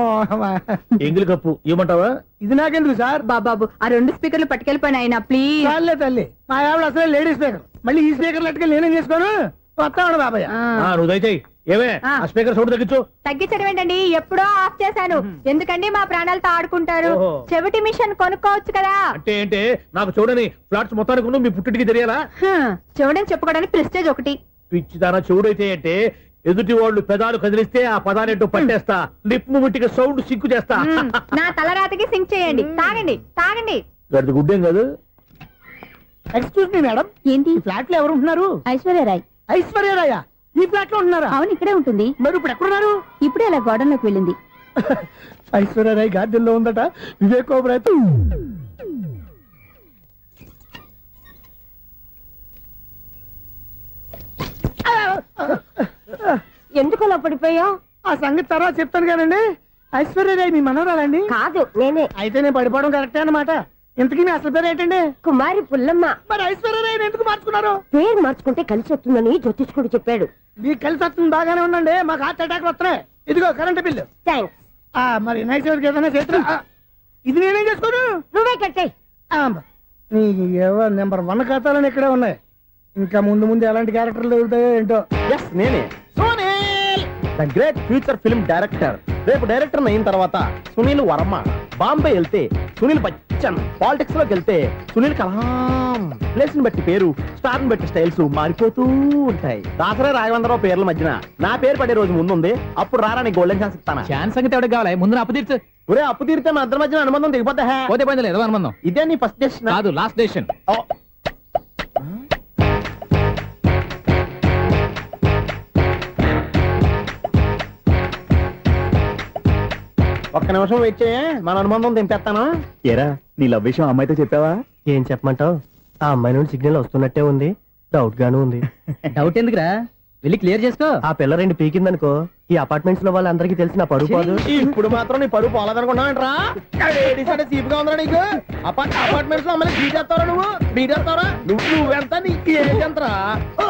ఎంగిలి కప్పు ఇవ్వమంటావా? ఇది నాకెందుకు సార్? బాబాబు ఆ 2 స్పీకర్లు పట్టుకెళ్ళిపోయిన ఆయన ప్లీజ్. చాలే తల్లి, మా ఆవిడ అసలే లేడీ స్పీకర్. మళ్ళీ ఈ స్పీకర్ లెట్టుకెళ్ళి నేనేం చేసుకోను? వస్తాడు బాబాయ్. నువ్వు దయచేయి. ఏమే ఆ స్పీకర్ సౌండ్ తగ్గించు. తగ్గించడం ఏంటండి, ఎప్పుడో ఆఫ్ చేశాను. ఎందుకండి మా ప్రాణాలతో ఆడుకుంటారు? ఓహో. చెవిటి మిషన్ కొనుక్కోవచ్చు కదా. అంటే ఏంటే నాకు చూడని ఫ్లాట్స్ మొత్తానికి ఉన్న మీ పుట్టింటికి తెలియాలా? చెవిడని చెప్పుకోవడానికి ప్రెస్టేజ్ ఒకటి. పిచ్చి దానా చెవుడైతే అంటే ఎదుటి వాళ్ళు పెదాలు కదిలిస్తే ఆ పదాలేంటో పట్టేస్తా. లిప్ ముట్టికి సౌండ్ సింకు చేస్తా. నా తలరాతకి సింక్ చేయండి. తాగండి తాగండి. గడిది గుడ్డేం కాదు. ఎక్స్క్యూజ్ మీ మేడం, ఏంటి? ఈ ఫ్లాట్ లో ఎవరు ఉంటున్నారు? ఐశ్వర్యరాయ్. ఐశ్వర్యరాయ ఈ ఫ్లాట్ లో ఉంటున్నారా? అవును, ఇక్కడే ఉంటుంది. మరి ఇప్పుడు ఎక్కడున్నారు? ఇప్పుడే అలా గోడంలోకి వెళ్ళింది. ఐశ్వర్యరాయ్ గార్డెన్ లో ఉందట. వివేక్ ఓబరాయ్ ఎందుకు అలా పడిపోయా? ఆ సంగతి తర్వాత చెప్తాను కానండి. ఐశ్వర్యరాయ్ మీ మనవరాలండి? కాదు, నేనే. అయితే నేను పడిపోవడం కరెక్టే అన్నమాట. ఇంతకీ మీ అసలు పేరు ఏంటండి? కుమారి పుల్లమ్మ. మరి ఐశ్వర్యరాయ్ ఎందుకు మార్చుకున్నారు? పేరు మార్చుకుంటే కలిసి వస్తుందని జ్యోతిష్కుడు చెప్పాడు. మీకు కలిసి వస్తుంది బాగానే ఉండండి. మాకు హార్ట్ అటాక్ వస్తున్నాయి. ఇదిగో కరెంట్ బిల్లు. థ్యాంక్స్. మరి నైట్ ఏదైనా చేతురా. ఇది నేనేం చేసుకోను? నువ్వే కట్టే. నీకు ఎవరు నెంబర్ 1 ఖాతాలని ఇక్కడే ఉన్నాయి. ఇంకా ముందు ముందు ఎలాంటి క్యారెక్టర్లు దొరుకుతాయో ఏంటో. ఎస్ నేనే the great future film director. రేపు డైరెక్టర్ అయిన తర్వాత సునీల్ వర్మ. బాంబే వెళ్తే సునీల్ బచ్చన్. పాలిటిక్స్ లోకి వెళ్తే సునీల్ కలాం. ప్లేస్ ని బట్టి పేరు, స్టార్ ని బట్టి స్టైల్స్ మారిపోతూ ఉంటాయి. దాసరా రాఘవేంద్రరావు పేర్ల మధ్యన నా పేరు పడే రోజు ముందుంది. అప్పుడు రారా నీ గోల్డెన్ ఛాన్స్ ఇస్తాను. ఛాన్స్ సంగతి ఎవరికి కావాలి? ముందు అప్పు తీర్చు. ఒరే అప్పు తీరితే మన ఇద్దరి మధ్యన అనుబంధం దిగిపోతా. పోతే పోయింది లేదు అనుబంధం. ఇదే నీ ఫస్ట్ డెస్టినేషన్ కాదు, లాస్ట్ డెసిషన్. ఒక్క నిమిషం వెయిట్ చేయ, మన అనుబంధం దింపేస్తాను. ఏరా నీ లవ్ విషయం అమ్మాయితో చెప్పావా? ఏం చెప్పమంటావు? ఆ అమ్మాయి నుండి సిగ్నల్ వస్తున్నట్టే ఉంది. డౌట్ గాను ఉంది. డౌట్ ఎందుకురా, వెళ్ళి క్లియర్ చేసుకో. ఆ పిల్ల 2 పీకిందనుకో ఈ అపార్ట్మెంట్స్ లో వాళ్ళందరికీ తెలిసిన పరువు పోదు. ఇప్పుడు మాత్రం నీ పరువు పోలేదనుకున్నావేంట్రా? సీపుగా ఉందా నీకు? అపార్ట్మెంట్స్ లో అమ్మని బీటేస్తారా? నువ్వెంత నీకు ఏంటంతరా?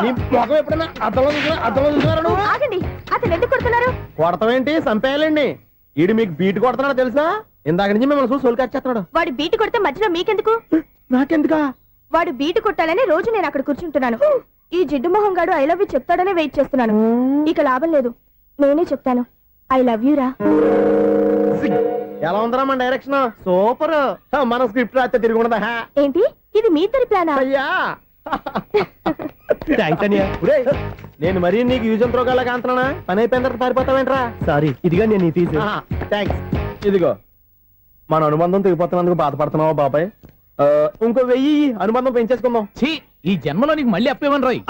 నీ ముఖం ఎప్పుడైనా అర్థంలో చూసారా నువ్వు? ఆగండి, అతను ఎందుకు కొడుతున్నారు? కొడతావేంటి? చంపేయాలండి. ఈడు మీకు బీట్ కొడుతున్నాడు తెలుసా? ఇందాక నుంచి మిమ్మల్ని చూసి సోల్కొచ్చేస్తున్నాడు. వాడు బీటు కొడితే మధ్యలో మీకెందుకు? నాకెందుకా? వాడు బీటు కొట్టాలని రోజు నేను అక్కడ కూర్చుంటున్నాను. ఈ జిడ్డు మొహం గాడు ఐ లవ్ యూ చెప్తాడనే వెయిట్ చేస్తున్నాను. ఇక లాభం లేదు, నేనే చెప్తాను. ఐ లవ్ యూ రా. ఎలా ఉందరా మన డైరెక్షన్? సూపర్. మన స్క్రిప్ట్ రాస్తే తిరిగి ఉండదా? ఏంటి ఇది మీ ఇద్దరి ప్లానా? అయ్యా నేను మరీ నీకు యూజ్ ఎంతో గల కాంతనా? పని అయిపోయిన తర్వాత పారిపోతావేంట్రా? సారీ, ఇదిగా నేను ఫీజు. థ్యాంక్స్. ఇదిగో మన అనుబంధం తెగిపోతున్నందుకు బాధపడుతున్నావా బాబాయ్? ఇంకో 1000 అనుబంధం పెంచేసుకుందాం. ఛీ, ఈ జన్మలో నీకు మళ్ళీ అప్పు ఇవ్వను రోయ్.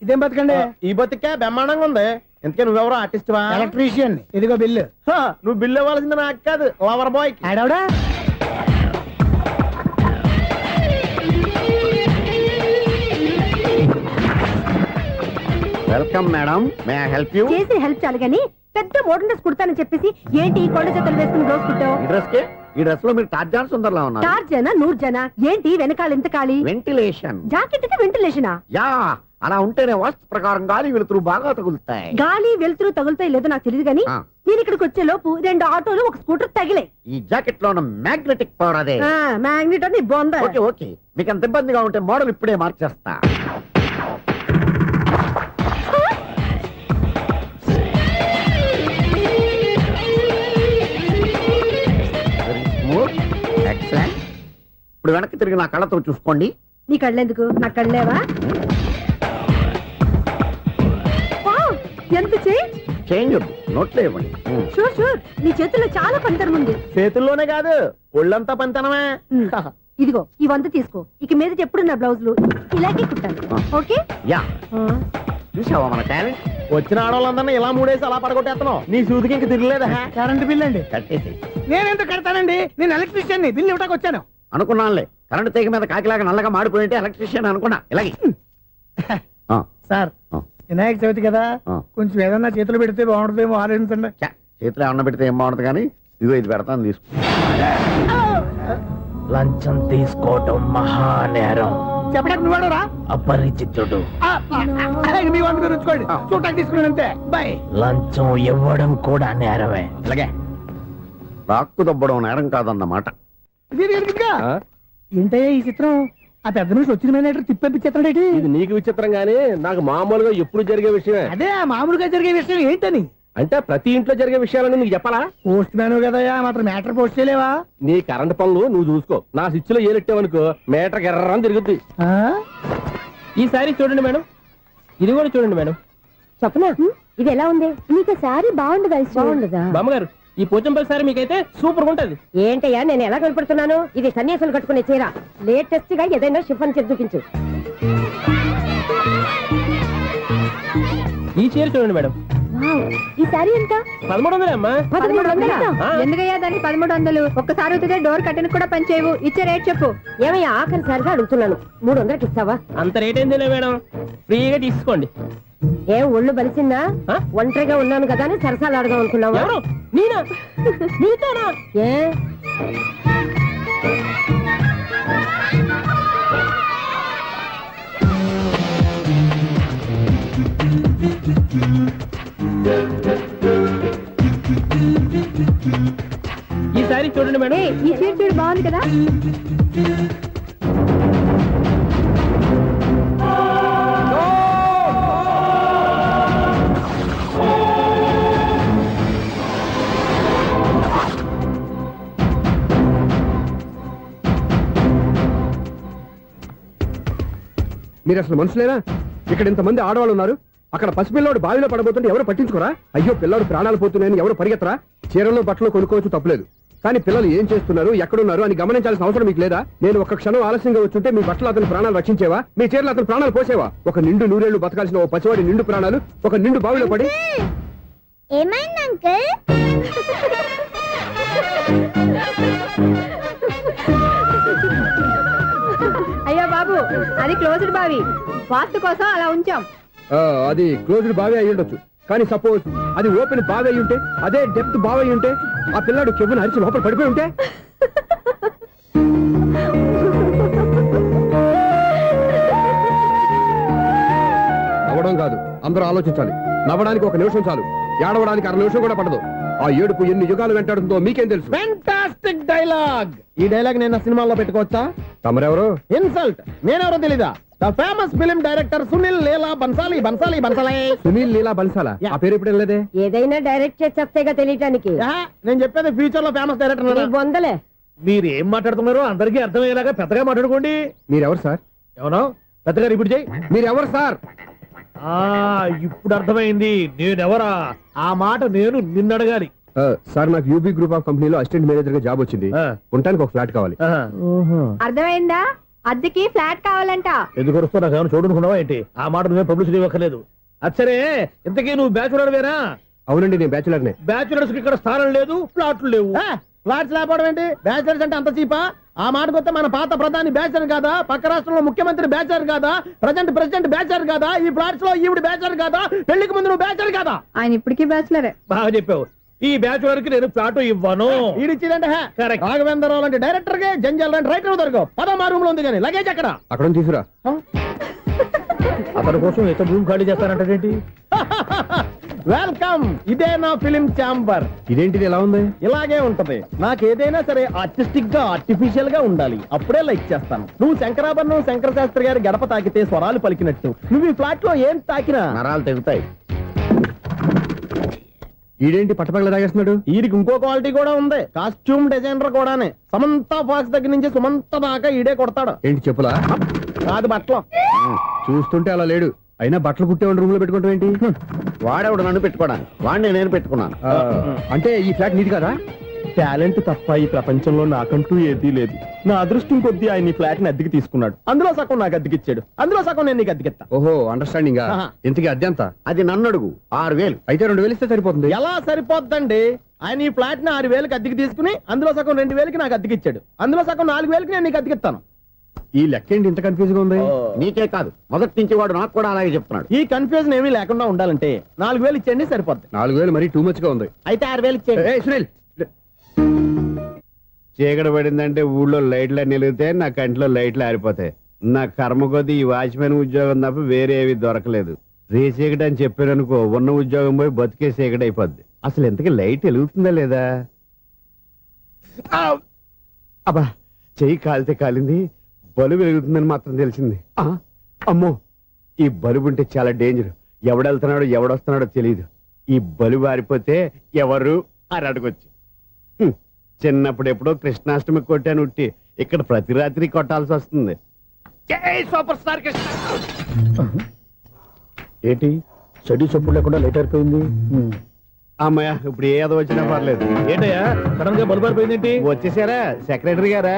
ఇదేం బతకండి? ఈ బతికే బ్రహ్మాండంగా ఉంది. ఎందుకే నువ్వెవరో ఆర్టిస్ట్ వా? ఎలక్ట్రీషియన్. ఇదిగో బిల్లు. నువ్వు బిల్లు ఇవ్వాల్సింది నాకు కాదు, లవర్ బాయ్. ఆడవడా? Welcome madam, may I help you? చేసి హెల్ప్ చాలు గాని పెద్ద మోడల్ డ్రెస్ కుడతానని చెప్పేసి ఏంటి ఈ కొండ జతలు వేసుకుని రోజు కుట్టావు? ఈ డ్రెస్ లో మీరు టార్జాన్ సుందర్లా ఉన్నారు. 4 జన 100 జన ఏంటి వెనకాల ఎంత ఖాళీ? వెంటిలేషన్. జాకెట్ కి వెంటిలేషనా? యా, అలా ఉంటేనే వాస్తు ప్రకారం గాలి వెలుతురు బాగా తగులుతాయి. గాలి వెలుతురు తగులుతాయి లేదో నాకు తెలియదు గానీ నేను ఇక్కడికి వచ్చే లోపు 2 ఆటోలు 1 స్కూటర్ తగిలే. ఈ జాకెట్ లో ఉన్న మ్యాగ్నెటిక్ పవర్ అదే. మ్యాగ్నెట్ అని బొంద. ఓకే ఓకే, మీకు అంత ఇబ్బందిగా ఉంటే మోడల్ ఇప్పుడే మార్చేస్తా. ఇప్పుడు వెనక్కి తిరిగి నా కళ్ళతో చూసుకోండి. నీ కళ్ళెందుకు నా కళ్ళేవా? వావ్, ఎంత చేంజ్. చేంజ్ వద్దు, నోట్లో ఇవ్వండి. షూర్ షూర్, నీ చేతుల్లో చాలా పంతరం ఉంది. చేతుల్లోనే కాదు ఒళ్ళంతా పంతనమే. ఇదిగో ఈ 100 తీసుకో. ఇక మీద ఎప్పుడు నా బ్లౌజులు ఇలాగే కుట్టాను. ఓకే? యా, చూసావా మన టాలెంట్? వచ్చిన ఆడవాళ్ళందరినీ ఇలా మూడేసి అలా పడగొట్టేస్తున్నావు. నీ సూదికి ఇంక తిరగలేదా? కరెంట్ బిల్ అండి. కట్టేసి నేనెందుకు కడతానండి? నేను ఎలక్ట్రీషియన్ ని, బిల్లు ఇవ్వడానికి వచ్చాను. అనుకున్నానులే, కరెంట్ తీగ మీద కాకిలాగా నల్లగా మాడిపోయింటే ఎలక్ట్రీషియన్ అనుకున్నా. ఇలాగే సార్, వినాయక చవితి కదా, కొంచెం ఏదన్నా చేతులు పెడితే బాగుంటుందేమో ఆలోచించండి. చేతిలో ఏమన్నా పెడితే ఏం బాగుంటుంది కానీ ఇదిగో ఇది పెడతాను, తీసుకో. లంచం తీసుకోవటం మహానేరం. చెప్పడానికి నువ్వాడరా? అపరిచితుడు. మీ వంట మీరు ఉంచుకోండి, చూడటానికి తీసుకున్నాను అంతే. బాయ్. లంచం ఇవ్వడం కూడా నేరమే. ఇలాగే రాక్కు దబ్బడం నేరం కాదన్నమాట. ఏంటయ్యా ఈ చిత్రం? ఆ పెద్ద మనిషి వచ్చిన మేనేటర్ తిప్పించేస్తాడేటి? ఇది నీకు విచిత్రం గానీ నాకు మామూలుగా ఎప్పుడు జరిగే విషయమే. అదే ఆ మామూలుగా జరిగే విషయం ఏంటని? అంటే ప్రతి ఇంట్లో జరిగే విషయాలని నీకు చెప్పాలా? పోస్ట్ మ్యాన్ కదయ్యా, మాత్రం మ్యాటర్ పోస్ట్ చేయలేవా? నీ కరెంట్ పనులు నువ్వు చూసుకో. నా స్విచ్ లో ఏలెట్టావనుకో మీటర్ ఎర్రని తిరుగుద్ది. ఈసారి చూడండి మేడం, ఇది కూడా చూడండి మేడం. చెప్పనా? ఇది ఎలా ఉంది? నీకు సారీ బాగుండదా? బాగుండదా? బామ్మగారు, ఈ పోచంపల్లి సారీ మీకైతే సూపర్ ఉంటది. ఏంటయ్యా నేను ఎలా కనపడుతున్నాను? ఇది సన్యాసులు కట్టుకునే చీర. లేటెస్ట్ గా ఏదైనా షిఫన్ చేసి చూపించు. ఈ చీర చూడండి మేడం. ఈ సారీ ఎంత? 1300 అమ్మా. 1300? ఎందుకయ్యా దానికి 1300? ఒక్కసారి అవుతుందే డోర్ కట్టిన కూడా పనిచేయవు. ఇచ్చే రేట్ చెప్పు. ఏమయ్యా ఆఖరిసారిగా అడుగుతున్నాను, 300కి ఇస్తావా? అంత రేట్ ఏందిలే మేడం, ఫ్రీగా తీసుకోండి. ఏం ఒళ్ళు బలిసిందా? ఒంటరిగా ఉన్నాను కదా అని సరసాలు అడదాం అనుకున్నావా? ఎవరు? నేనా? నీతోనా? ఏ ఈ సారీ చూడండి మేడం. ఈ చీర చూడు, బాగుంది కదా? మీరు అసలు మనుషులేనా? ఇక్కడ ఇంతమంది ఆడవాళ్ళు ఉన్నారు, అక్కడ పసిపిల్లాడు బావిలో పడబోతుంటే ఎవరు పట్టించుకోరా? అయ్యో పిల్లాడు ప్రాణాలు పోతున్నాయని ఎవరు పరిగెత్తరా? చీరలు బట్టలు కొనుక్కోవచ్చు, తప్పులేదు. కానీ పిల్లలు ఏం చేస్తున్నారు, ఎక్కడున్నారు అని గమనించాల్సిన అవసరం మీకు లేదా? నేను ఒక క్షణం ఆలస్యంగా వచ్చుంటే మీ బట్టలు అతని ప్రాణాలు రక్షించేవా? మీ చీరలు అతని ప్రాణాలు పోసేవా? ఒక నిండు నూరేళ్లు బతకాల్సిన ఓ పసివాడి నిండు ప్రాణాలు ఒక నిండు బావిలో పడి. ఏమైంది అంకుల్? అయ్యో బాబు, అది క్లోజ్డ్ బావి, వాస్తు కోసం అలా ఉంచాం. అది క్లోజ్డ్ బావి అయి ఉండొచ్చు, కానీ సపోజ్ అది ఓపెన్ బావి అయి ఉంటే, అదే డెప్త్ బావి అయి ఉంటే, ఆ పిల్లాడు కెవ్వును అరిచి లోపల పడిపోయి ఉంటే? నవ్వడం కాదు, అందరూ ఆలోచించాలి. నవ్వడానికి 1 నిమిషం చాలు, ఏడవడానికి 1/2 నిమిషం కూడా పడదు. ఆ ఏడుపు ఎన్ని యుగాలు వెంటాడుతుందో మీకేం తెలుసు? Fantastic dialogue. ఈ డైలాగ్ నేను సినిమాలో పెట్టుకోవచ్చా? తమరెవరు? ఇన్సల్ట్. నేనెవరో తెలీదా? The famous film director Sunil Leela Bhansali. Sunil Leela బన్సాలా? ఆ పేరు ఇప్పుడు లేదే. ఏదైనా డైరెక్ట్ చేసేస్తేగా తెలియటానికి. నేను చెప్పేది ఫ్యూచర్ లో ఫేమస్ డైరెక్టర్. బొందలే. మీరు ఏం మాట్లాడుతున్నారో అందరికీ అర్థమయ్యేలాగా పెద్దగా మాట్లాడుకోండి. మీరెవరు సార్? ఎవరో పెద్దగా రిపీట్ చేయి. మీరెవరు సార్? ఇప్పుడు అర్థమైంది నేనెవరా. ఆ మాట నేను నిన్నడగాలి. సార్, నాకు యూబీ గ్రూప్ ఆఫ్ కంపెనీలో అసిస్టెంట్ మేనేజర్ గా జాబ్ వచ్చింది. ఉండటానికి ఒక ఫ్లాట్ కావాలి. అర్థమైందా? అద్దెకి ఫ్లాట్ కావాలంట. ఎందుకు వస్తున్నా నాకు ఏమైనా చూడనుకున్నావా ఏంటి? ఆ మాట నువ్వే పబ్లిసిటీ ఇవ్వక్కర్లేదు. అచ్చరే, ఇంతకీ నువ్వు బ్యాచులర్ వేరా? అవునండి, నేను బ్యాచులర్నే. బ్యాచులర్స్ కి ఇక్కడ స్థానం లేదు, ఫ్లాట్లు లేవు. ఫ్లాట్స్ లేకపోవడం ఏంటి? బ్యాచులర్స్ అంటే అంత చీపా? ఆ మాటకొస్తే మన పాత ప్రధాని బ్యాచర్ కాదా? పక్క రాష్ట్రంలో ముఖ్యమంత్రి బ్యాచర్ కాదా? ప్రెసిడెంట్ బ్యాచర్ కాదా? ఈ ఫ్లాట్స్ లో ఈవిడ బ్యాచర్ కాదా? పెళ్లికి ముందు నువ్వు బ్యాచర్ కాదా? ఆయన ఇప్పటికీ బ్యాచులరే. బాగా చెప్పావు. ఈ బ్యాచులర్ కి నేను ఫ్లాట్ ఇవ్వను. ఇడిచ్చిందంటే రాఘవేంద్రరావు లాంటి డైరెక్టర్ కి జంజల్ లాంటి రైటర్ దొరకవు. 10వ రూమ్ లో ఉంది కానీ లగేజ్ అక్కడ తీసుకురా. అతని కోసం ఎంత రూమ్ ఖాళీ చేస్తానంటే వెల్కమ్. ఇదే నా ఫిలిం ఛాంబర్. ఇదేంటిది ఎలా ఉంది? ఇలాగే ఉంటది. నాకు ఏదైనా సరే ఆర్టిస్టిక్ గా ఆర్టిఫిషియల్ గా ఉండాలి, అప్పుడే లైక్ చేస్తాను. నువ్వు శంకరాభరణం శంకర శాస్త్రి గారి గడప తాకితే స్వరాలు పలికినట్టు నువ్వు ఈ ఫ్లాట్ లో ఏం తాకినా నరాలు తెగుతాయి. ఈడేంటి పట్టపగల తాగేస్తున్నాడు? వీరికి ఇంకో క్వాలిటీ కూడా ఉంది, కాస్ట్యూమ్ డిజైనర్ కూడానే. సమంత ఫాక్స్ దగ్గర నుంచి సుమంత దాకా ఈడే కొడతాడు. ఏంటి చెప్పులా? కాదు బట్టలు. చూస్తుంటే అలా లేడు. అయినా బట్టలు కుట్టేవాడి రూమ్ లో పెట్టుకుంటాం ఏంటి? వాడేవాడు నన్ను పెట్టుకోవడానికి, వాడిని నేను పెట్టుకున్నాను. అంటే ఈ ఫ్లాట్ నీది కదా? టాలెంట్ తప్ప ఈ ప్రపంచంలో నాకంటూ ఏదీ లేదు. నా అదృష్టం కొద్దీ ఆయన ఈ ఫ్లాట్ ని అద్దెకి తీసుకున్నాడు. అందులో సగం నాకు అద్దెకిచ్చాడు, అందులో సగం నేను నీకు అద్దెకిస్తా. ఓహో, అండర్స్టాండింగ్. ఆహా. ఇంతకీ అద్దె ఎంత? అది నన్ను అడుగు. 6,000. అయితే 2,000 ఇస్తే సరిపోతుంది. ఎలా సరిపోద్దండి? ఆయన ఈ ఫ్లాట్ ని 6,000కి అద్దెకి తీసుకుని అందులో సగం 2,000కి నాకు అద్దెకిచ్చాడు, అందులో సగం 4,000కి నేను నీకు అద్దెకిస్తాను. ఈ లెక్క ఏంటి ఇంత కన్ఫ్యూజ్ గా ఉంది? నీకే కాదు, మొదటి నుంచి వాడు నాకు కూడా అలాగే చెప్తున్నాడు. ఈ కన్ఫ్యూజన్ ఏమీ లేకుండా ఉండాలంటే 4,000 ఇచ్చేయండి, సరిపోద్ది. 4,000 మరీ టూ మచ్ గా ఉంది. అయితే 6,000 ఇచ్చేయండి. ఏయ్, సునీల్, చీకటి పడిందంటే ఊళ్ళో లైట్లు నిలిగితే నా కంట్లో లైట్లు ఆరిపోతాయి. నా కర్మ కొద్దీ ఈ వాచ్మెన్ ఉద్యోగం తప్ప వేరే ఏవి దొరకలేదు. రేచీకటి అని చెప్పారనుకో, ఉన్న ఉద్యోగం పోయి బతికే చీకటి అయిపోద్ది. అసలు ఎంతకీ లైట్ వెలుగుతుందా లేదా? అబ్బా, చెయ్యి కాలితే కాలింది, బలుబు వెలుగుతుందని మాత్రం తెలిసింది. అమ్మో, ఈ బలుబు ఉంటే చాలా డేంజర్. ఎవడెళ్తున్నాడో ఎవడొస్తున్నాడో తెలియదు. ఈ బలుబు ఆరిపోతే ఎవరు అని అడగొచ్చు. చిన్నప్పుడు ఎప్పుడో కృష్ణాష్టమి కొట్టాను ఉట్టి, ఇక్కడ ప్రతి రాత్రి కొట్టాల్సి వస్తుంది. జై సూపర్ స్టార్ కృష్ణ. ఏంటి చెడు చెప్పుడు లేకుండా లేట్ అయిపోయింది? అమ్మయ్య, ఇప్పుడు ఏదో వచ్చినా పర్లేదు. ఏంటయ్యా సడన్ గా బల్బు అయిపోయింది? వచ్చేసారా సెక్రటరీ గారా?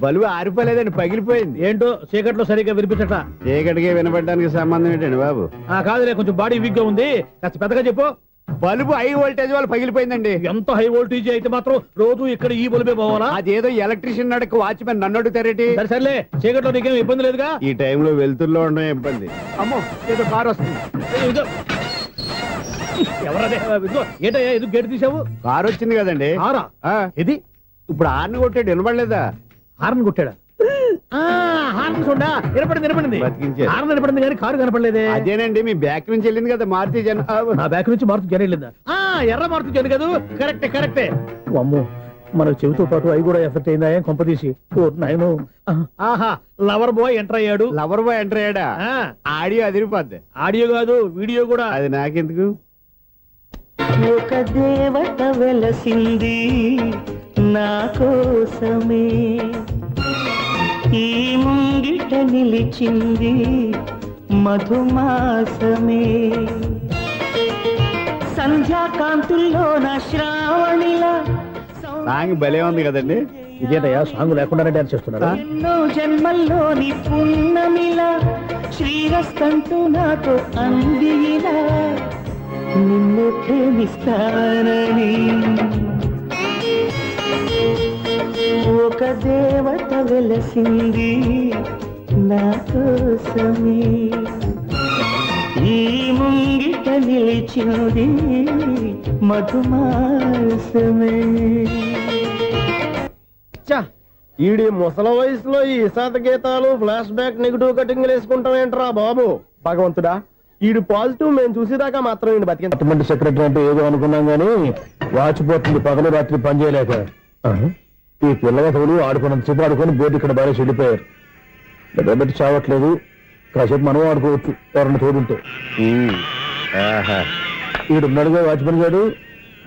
బలుబు ఆరిపోలేదండి, పగిలిపోయింది. ఏంటో చీకట్లో సరిగ్గా వినిపించట. చీకటికి వినపడడానికి సంబంధం ఏంటండి బాబు? కాదులే, కొంచెం బాడీ వీక్ గా ఉంది, కాస్త పెద్దగా చెప్పు. బల్బు హై వోల్టేజ్ వాళ్ళు పగిలిపోయిందండి. ఎంత హై వోల్టేజ్ అయితే మాత్రం రోజు ఇక్కడ ఈ బల్బే పోవాలా? అదేదో ఎలక్ట్రీషియన్ నడక వాచ్మెన్ నన్ను అడుగుతారేటి? సరే సర్లే, చీకట్లో నీకేం ఇబ్బంది లేదుగా? ఈ టైంలో వెళ్తుల్లో ఉండడం ఇబ్బంది. అమ్మో, ఏదో కారు వస్తుంది. ఇదిగో. ఎవరదే? ఇదిగో, ఏంటయ్యా ఎందుకు గేట్ తీసావు? కారు వచ్చింది కదండి. ఆరా ఇది ఇప్పుడు హార్న్ కొట్టాడు, వినపడలేదా? హార్న్ కొట్టాడా? హార్న్ చూడా వినపడింది. బతికించాడు. హార్న్ వినపడింది కానీ కారు కనపడలేదే. అదేనండి, మీ బ్యాక్ నుంచి వెళ్ళింది కదా మారుతి జన. నా బ్యాక్ నుంచి మారుతి జన వెళ్ళిందా? ఎర్ర మారుతి జన కదా? కరెక్టే. అమ్మో, మనకు చెవితో పాటు అవి కూడా ఎఫెక్ట్ అయిందా? ఏం కొంపదీసి? ఓ నాయనో. ఆహా, లవర్ బాయ్ ఎంటర్ అయ్యాడు. లవర్ బాయ్ ఎంటర్ అయ్యాడా? ఆడియో అదిరిపోద్ది. ఆడియో కాదు, వీడియో కూడా. అది నాకెందుకు? ఒక దేవత వెలసింది నా కోసమే, ఈ ముంగిట నిలిచింది మధుమాసమే, సంధ్యాకాంతుల్లో నా శ్రావణిలా సాంగ్ భలే ఉంది కదండి. ఇదేటయ్యా సాంగ్ లేకుండానే డాన్స్ చేస్తున్నారా? ఎన్నో జన్మల్లోని పున్నమిలా శ్రీరస్తంటూ నాతో అందిలా నిన్ను ప్రేమిస్తానని, ఒక దేవత వెలసింది నా కోసమే, ఈ ముంగిట నిలిచింది మధుమాసమే. ఈడి ముసల వయసులో ఈ ఇసాత గీతాలు, ఫ్లాష్ బ్యాక్, నెగిటివ్ కటింగ్ వేసుకుంటాం ఏంట్రా బాబు? భగవంతుడా, ఈడు పాజిటివ్ మేము చూసేదాకా మాత్రం ఈయన బతికిన సెక్రటరీ అంటే ఏదో అనుకున్నాం గానీ వాచిపోతుంది పగలు రాత్రి పని చేయలేక. ఈ పిల్లవతలు ఆడుకున్నంత సేపు ఆడుకొని బోర్డు ఇక్కడ బాగా చెడిపోయారు. నిద్రబెట్టి చావట్లేదు, కాసేపు మనం ఆడుకోవచ్చు ఎవరన్నా తోడుంటే. ఈడున్నాడుగా వాచ్మెన్ గారు,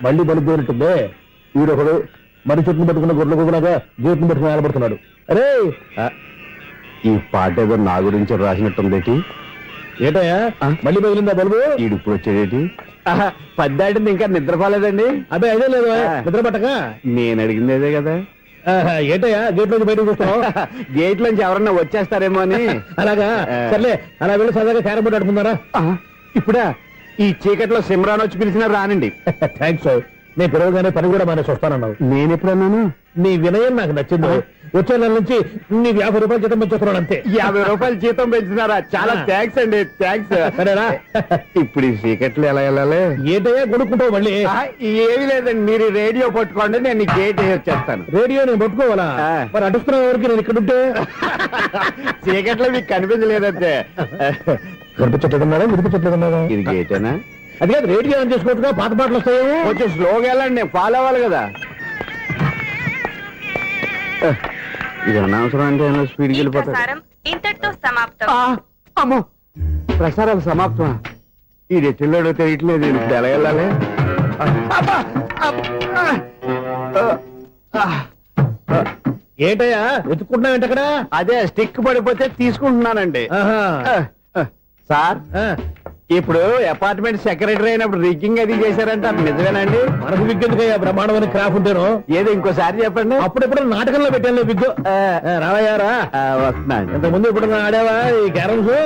మళ్ళీ పడిపోయినట్టుందే. ఈడొకడు మరి చెట్టును పట్టుకున్న గొడ్ల కుదలాగా గేట్ను పట్టుకుని ఆడబడుతున్నాడు. అరే, ఈ పాట ఏదో నా గురించి రాసినట్టుంది. ఏటయ్యా మళ్ళీ పగిలిందా బల్బు? ఈడు ఇప్పుడు వచ్చేదేటి? పద్దాటింది, ఇంకా నిద్రపోలేదండి. అదే అదే లేదు నిద్ర పట్టక. నేను అడిగింది అదే కదా. ఏటయ్యా గేట్ నుంచి బయటకు చూస్తున్నావు? గేట్ నుంచి ఎవరన్నా వచ్చేస్తారేమో అని. అలాగా, సర్లే అలా వెళ్ళి సరదాగా క్యారం బోర్డు ఆడుకుందారా? ఇప్పుడా? ఈ చీకట్లో సిమ్రాన్ వచ్చి పిలిచినా రానండి. థ్యాంక్స్. నేను పిలవగానే పని కూడా మానేసి వస్తానన్నావు. నేను ఎప్పుడన్నాను? నీ వినయం నాకు నచ్చింది. వచ్చే నెల నుంచి నీకు 50 రూపాయలు జీతం పెంచుతున్నాడు అంతే. 50 రూపాయలు జీతం పెంచుతున్నారా? చాలా థ్యాంక్స్ అండి, థ్యాంక్స్. సరేనా? ఇప్పుడు ఈ చీకట్లు ఎలా వెళ్ళాలి? ఏంటయ్యా కొనుక్కుంటావు మళ్ళీ? ఏమీ లేదండి, మీరు రేడియో పట్టుకోండి, నేను గేట్ వేసి వచ్చేస్తాను. రేడియో నేను పట్టుకోవాలా? మరి అడుస్తున్న వరకు నేను ఇక్కడ ఉంటే చీకట్లో మీకు కనిపించలేదంతే. కనిపించట్లేదన్నారా? వినిపించట్లేదన్నారా? ఇది గేటేనా? అది కాదు, రేడియో ఆన్ చేసుకోవచ్చుగా, పాత పాటలు వస్తాయేమో. కొంచెం స్లోగా వెళ్ళండి, నేను ఫాలో అవ్వాలి కదా. ఇది అనవసరం అంటే స్పీడ్కి వెళ్ళిపోతాడు. ఇంతటితో సమాప్తం. అమ్మో, ప్రసారాలు సమాప్తమా? ఈ రెట్టిల్లోడో తెలియట్లేదు, ఇప్పుడు ఎలా వెళ్ళాలి? ఏంటయ్యా వెతుక్కుంటున్నావు ఏంటక్కడ? అదే స్టిక్ పడిపోతే తీసుకుంటున్నానండి. సార్, ఇప్పుడు అపార్ట్మెంట్ సెక్రటరీ అయినప్పుడు రిగ్గింగ్ అది చేశారంట, నిజమేనండి? మనకు విగ్గెందుకయ్యా బ్రహ్మాండమైన క్రాఫ్ ఉంటాను. ఏదో ఇంకోసారి చెప్పండి. అప్పుడెప్పుడు నాటకంలో పెట్టాను విగ్గు. రావయ్యారా వస్తున్నాను. ఇంతకుముందు ఇప్పుడు ఆడావా ఈ క్యారమ్స్?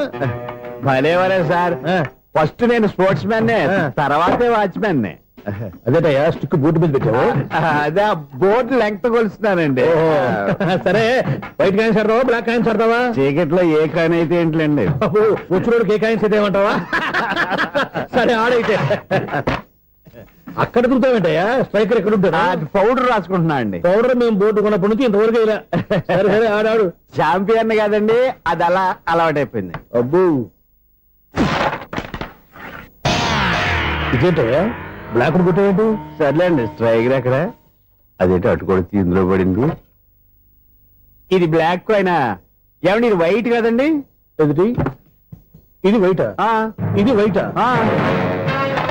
భలేవరే సార్, ఫస్ట్ నేను స్పోర్ట్స్ మ్యాన్, తర్వాతే వాచ్మెన్. అదేటయ్యా స్టిక్ బూట్ మీద పెట్టావు. అదే బోర్డు లెంగ్త్ కొలుస్తున్నానండి. సరే, వైట్ కాయిన్స్ ఆడతావా బ్లాక్ కాయిన్స్ ఆడతావా? చీకట్ లో ఏ కాయిన్ అయితే ఏంటండి? వచ్చినోడు ఏ కాయిన్స్ అయితే ఏమంటావా? సరే ఆడైతే. అక్కడ దొరుకుతావేంటయ్యా? స్ట్రైకర్ ఎక్కడ ఉంటాడు? పౌడర్ రాసుకుంటున్నా అండి. పౌడర్ మేము బోర్డు కొన్నప్పటి నుంచి ఇంతవరకు ఇలా. సరే సరే ఆడాడు. చాంపియన్ కాదండి, అది అలా అలవాటైపోయింది. అబ్బు ఇదేంటయ్యా బ్లాక్ కొట్టేయండి. సర్లేండి, స్ట్రైకర్ ఎక్కడ? అదేంటి అటుకొడితే ఇందులో పడింది. ఇది బ్లాక్ అయినా ఏమండి, ఇది వైట్ కదండి? ఎదుటి ఇది వైటా? ఇది వైటా?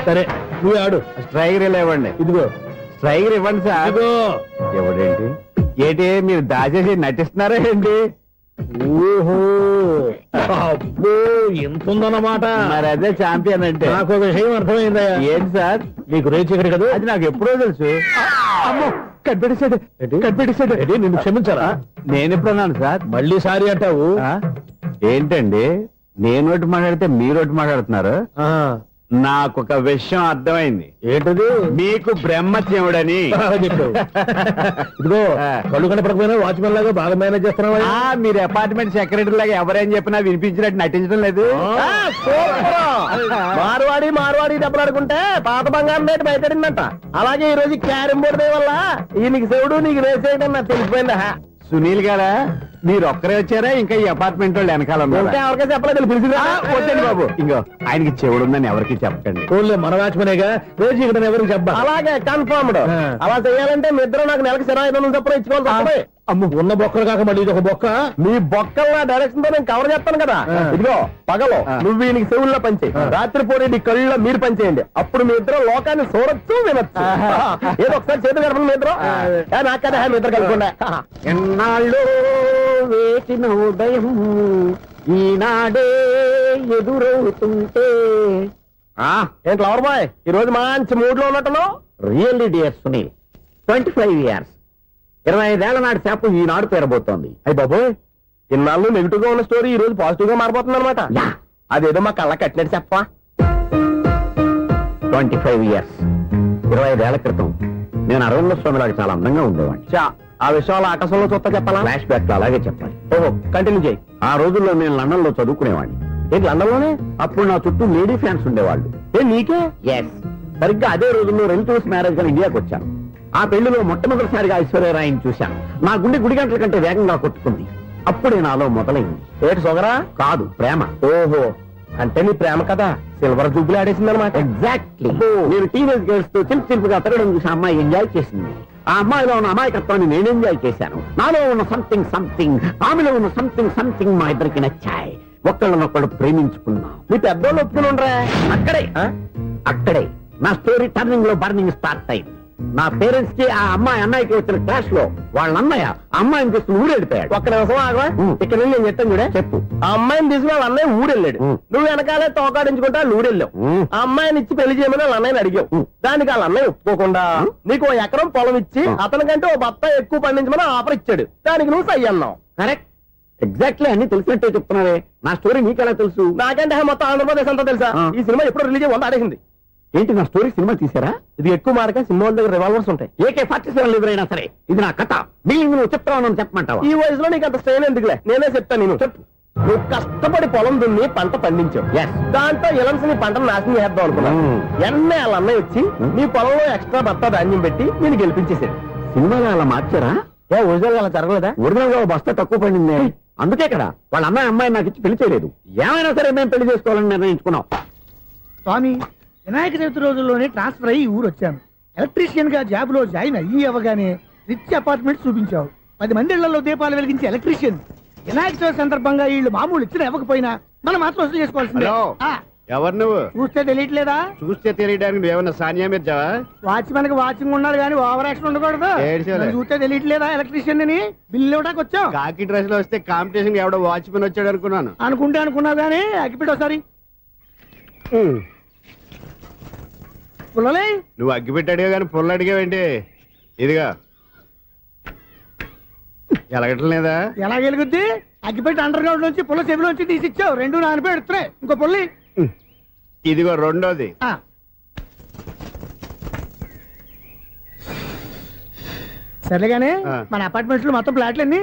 సరే నువ్వు ఆడు. స్ట్రైకర్ ఇలా ఇవ్వండి. ఇదిగో స్ట్రైకర్ ఇవ్వండి సార్. ఇదిగో. ఎవడేంటి ఏంటి మీరు దాచేసి నటిస్తున్నారా ఏంటి? ఓహో అబ్బో ఎంత ఉందన్నమాట. మరి అదే చాంపియన్ అంటే. నాకు ఒక విషయం అర్థమైందయ్యా. ఏంటి సార్? నీకు రేచి ఎక్కడ కదా? అది నాకు ఎప్పుడో తెలుసు. అమ్మో, కనిపెట్టేశాడు. కనిపెట్టేశాడు. నిన్ను క్షమించాలా? నేను ఎప్పుడన్నాను సార్? మళ్ళీ సారీ అంటావు? ఏంటండి, నేను ఒకటి మాట్లాడితే మీరు ఒకటి మాట్లాడుతున్నారు. నాకు ఒక విషయం అర్థమైంది. ఏంటది? మీకు బ్రహ్మత్యముడని. చెప్పావు. ఇదిగో కళ్ళు కనపడకపోయినా వాచ్మెన్ లాగా బాగా మేనేజ్ చేస్తున్నావా? మీరు అపార్ట్మెంట్ సెక్రటరీ లాగా ఎవరేం చెప్పినా వినిపించినట్టు నటించడం లేదు. మార్వాడి దెబ్బలాడుకుంటే పాత బంగారం రేటు బయటడిందంట. అలాగే ఈ రోజు క్యారం బోర్డు వల్ల నీకు శివుడు నీకు రేసేయడం నాకు తెలిసిపోయిందా? సునీల్ గారా, మీరు ఒక్కరే వచ్చారా? ఇంకా ఈ అపార్ట్మెంట్ వాళ్ళు వెనకాల ఉన్నారా? ఎవరికీ చెప్పలేదు, పిలిచిందా? వద్దండి బాబు, ఇంకో ఆయనకి చెవుడుందని ఎవరికి చెప్పకండి. ఓన్లీ మన వాచ్మనేగా, రోజు ఇక్కడ ఎవరికి చెప్పా. అలాగే కన్ఫర్మ్డ్. అలా చేయాలంటే మీ ఇద్దరు నాకు నెలకి 25,000 చొప్పున ఇచ్చుకోవాలి. అమ్ము, ఉన్న బొక్కలు కాక మళ్ళీ ఇది ఒక బొక్క. మీ బొక్కల డైరెక్షన్ తో నేను కవర్ చేస్తాను కదా. ఇదిగో పగలో నువ్వు వీనికి చెవుల్లో పనిచేయి, రాత్రి పూట నీ కళ్ళలో మీరు పనిచేయండి. అప్పుడు మీ ఇద్దరు లోకాన్ని చూడొచ్చు వినొచ్చు. ఏదో ఒకసారి చేతులు కలపండి మీ ఇద్దరు. నాకదా మీ ఇద్దరు కలపకుండా. ఎన్నాళ్ళు వేసిన ఉదయం ఈనాడే ఎదురవుతుంటే. ఏంటి లవర్ బాయ్, ఈ రోజు మంచి మూడ్ లో ఉన్నట్టును? రియల్లీ డియర్ సునీల్, 25 years, 25 ఏళ్ల నాటి చేప ఈనాడు పేరబోతోంది. అయ్యి బాబోయ్, ఇన్నాళ్ళు నెగిటివ్ గా ఉన్న స్టోరీ ఈ రోజు పాజిటివ్ గా మారిపోతుంది అనమాట. అదేదో మా కళ్ళ కట్టినట్టు చెప్పా. 25 years, 25 ఏళ్ల క్రితం నేను అరవింద స్వామి లాగా చాలా అందంగా ఉండేవాడిని. ఆ విషయాలు ఆకాశంలో చూస్తా చెప్పాలా? ఫ్లాష్ బ్యాక్ లో అలాగే చెప్పాలి. ఓహో, కంటిన్యూ చేయి. ఆ రోజుల్లో నేను లండన్ లో చదువుకునేవాడిని. ఏంటి లండన్ లోనే? అప్పుడు నా చుట్టూ లేడీ ఫ్యాన్స్ ఉండేవాళ్ళు. నీకే? ఎస్, సరిగ్గా అదే రోజుల్లో రిలేటివ్స్ మ్యారేజ్ గా ఇండియాకి వచ్చాను. ఆ పెళ్లిలో మొట్టమొదటిసారిగా ఐశ్వర్యరాయని చూశాను. నా గుండె గుడి గంటల కంటే వేగంగా కొట్టుకుంది. అప్పుడే నాలో మొదలైంది. ఏటి సొగరా? కాదు, ప్రేమ. ఓహో, అంటే నీ ప్రేమ కదా సిల్వర్ జూబ్లీ ఆడేసింది అనమాట. ఎగ్జాక్ట్లీ. నేను టీనేజ్ గర్ల్స్ తో చిలుపుగా తిరగడం చూసి అమ్మాయి ఎంజాయ్ చేసింది. ఆ అమ్మాయిలో ఉన్న అమాయకత్వాన్ని నేను ఎంజాయ్ చేశాను. నాలో ఉన్న సంథింగ్, ఆమెలో ఉన్న సంథింగ్ మా ఇద్దరికి నచ్చాయి. ఒక్కళ్ళనొక్కడు ప్రేమించుకున్నాం. నీ పెద్దోళ్ళు ఒప్పుకుని ఉండరా? అక్కడే నా స్టోరీ టర్నింగ్ లో బర్నింగ్ స్టార్ట్ అయింది. నా పేరెంట్స్ కి ఆ అమ్మాయి అన్నయ్యకి వచ్చిన క్లాష్ లో వాళ్ళ అన్నయ్య అమ్మాయిని తీసుకుని ఊరెళ్ళిపోయాడు. ఒక్క నిమిషం ఆగవా? ఇక్కడ నుండి నేను చెప్తాను చూడే. చెప్పు. ఆ అమ్మాయిని తీసుకుని వాళ్ళ అన్నయ్య ఊరెళ్ళాడు. నువ్వు వెనకాలే తోకాడించుకుంటా ఊరెళ్ళావు. ఆ అమ్మాయిని ఇచ్చి పెళ్లి చేయమని వాళ్ళ అన్నయ్యని అడిగావు. దానికి వాళ్ళ అన్నయ్య ఒప్పుకోకుండా నీకు 1 ఎకరం పొలం ఇచ్చి అతనికంటే 1 బత్త ఎక్కువ పండించమని ఆఫర్ ఇచ్చాడు. దానికి నువ్వు సై అన్నావు. కరెక్ట్, ఎగ్జాక్ట్లీ అన్ని తెలిసినట్టే చెప్తున్నావే. నా స్టోరీ నీకెలా తెలుసు? నాకంటే మొత్తం ఆంధ్రప్రదేశ్ అంతా తెలుసా? ఈ సినిమా ఎప్పుడు రిలీజ్ అయ్యి 100 ఆడేసింది. ఏంటి, నా స్టోరీ సినిమా తీసారా? ఇది ఎక్కువ మార్గా సినిమా వాళ్ళ దగ్గర రివాల్వర్స్ ఉంటాయి. AK-47 ఎదురైనా సరే ఇది నా కథ. బిల్డింగ్ నువ్వు చెప్తావు చెప్పమంటావా? ఈ వయసులో నీకు అంత స్ట్రెయిన్ ఎందుకులే, నేనే చెప్తాను. నేను చెప్పు. నువ్వు కష్టపడి పొలం దున్ని పంట పండించావు. దాంతో ఇలమ్స్ నీ పంటను నాశనం చేద్దాం అనుకున్నావు. ఎన్నే వాళ్ళ అన్నయ్య వచ్చి నీ పొలంలో ఎక్స్ట్రా బత్తా ధాన్యం పెట్టి నేను గెలిపించేసాడు. సినిమాలో అలా మార్చారా? ఒరిజినల్ అలా జరగలేదా? ఒరిజినల్ గా బస్తా తక్కువ పడింది. అందుకే కదా వాళ్ళ అమ్మాయి నాకు ఇచ్చి పెళ్లి చేయలేదు. ఏమైనా సరే మేము పెళ్లి చేసుకోవాలని నిర్ణయించుకున్నాం. స్వామి, వినాయక చవితి రోజుల్లోనే ట్రాన్స్ఫర్ అయ్యి ఊరు వచ్చాను. ఎలక్ట్రీషియన్ గా జాబ్ లో జాయిన్ అయ్యి అవగానే రిచ్ అపార్ట్మెంట్ చూపించావు. 10 మంది ఇళ్లలో దీపాలు వెలిగించే ఎలక్ట్రీషియన్. వినాయక చవితి సందర్భంగా వీళ్ళు మామూలు ఇచ్చిన ఇవ్వకపోయినా మనం మాత్రం వసూలు చేసుకోవాల్సిందే. ఎవరు నువ్వు? చూస్తే తెలియట్లేదా? చూస్తే తెలియడానికి నువ్వేమన్నా సానియా మీర్జావా? వాచ్మెన్ కి వాచింగ్ ఉండాలి కానీ ఓవర్ యాక్షన్ ఉండకూడదు. ఏడ్చేలే. నన్ను చూస్తే తెలియట్లేదా ఎలక్ట్రీషియన్ అని? బిల్లు ఇవ్వడానికి వచ్చాం. కాకి డ్రెస్ లో వస్తే కాంపిటీషన్ ఎవడో వాచ్మెన్ వచ్చాడు అనుకున్నాను. అనుకుంటే అనుకున్నావు కానీ అగ్గిపెట్టి ఒకసారి పుల్లలే. నువ్వు అగ్గిపెట్టి అడిగా కానీ పుల్ల అడిగావేంటి? ఇదిగా ఎలగటం లేదా? ఎలా గెలుగుద్ది? అగ్గిపెట్టి అండర్ గ్రౌండ్ నుంచి పుల్ల చెవిలోంచి తీసిచ్చావు. రెండు నానిపోయి ఎడుతున్నాయి. ఇంకో పుల్లి. ఇదిగో రెండోది. ఆ. సర్లేగానే ఆ. మన అపార్ట్మెంట్స్ లో మొత్తం ఫ్లాట్లు అన్ని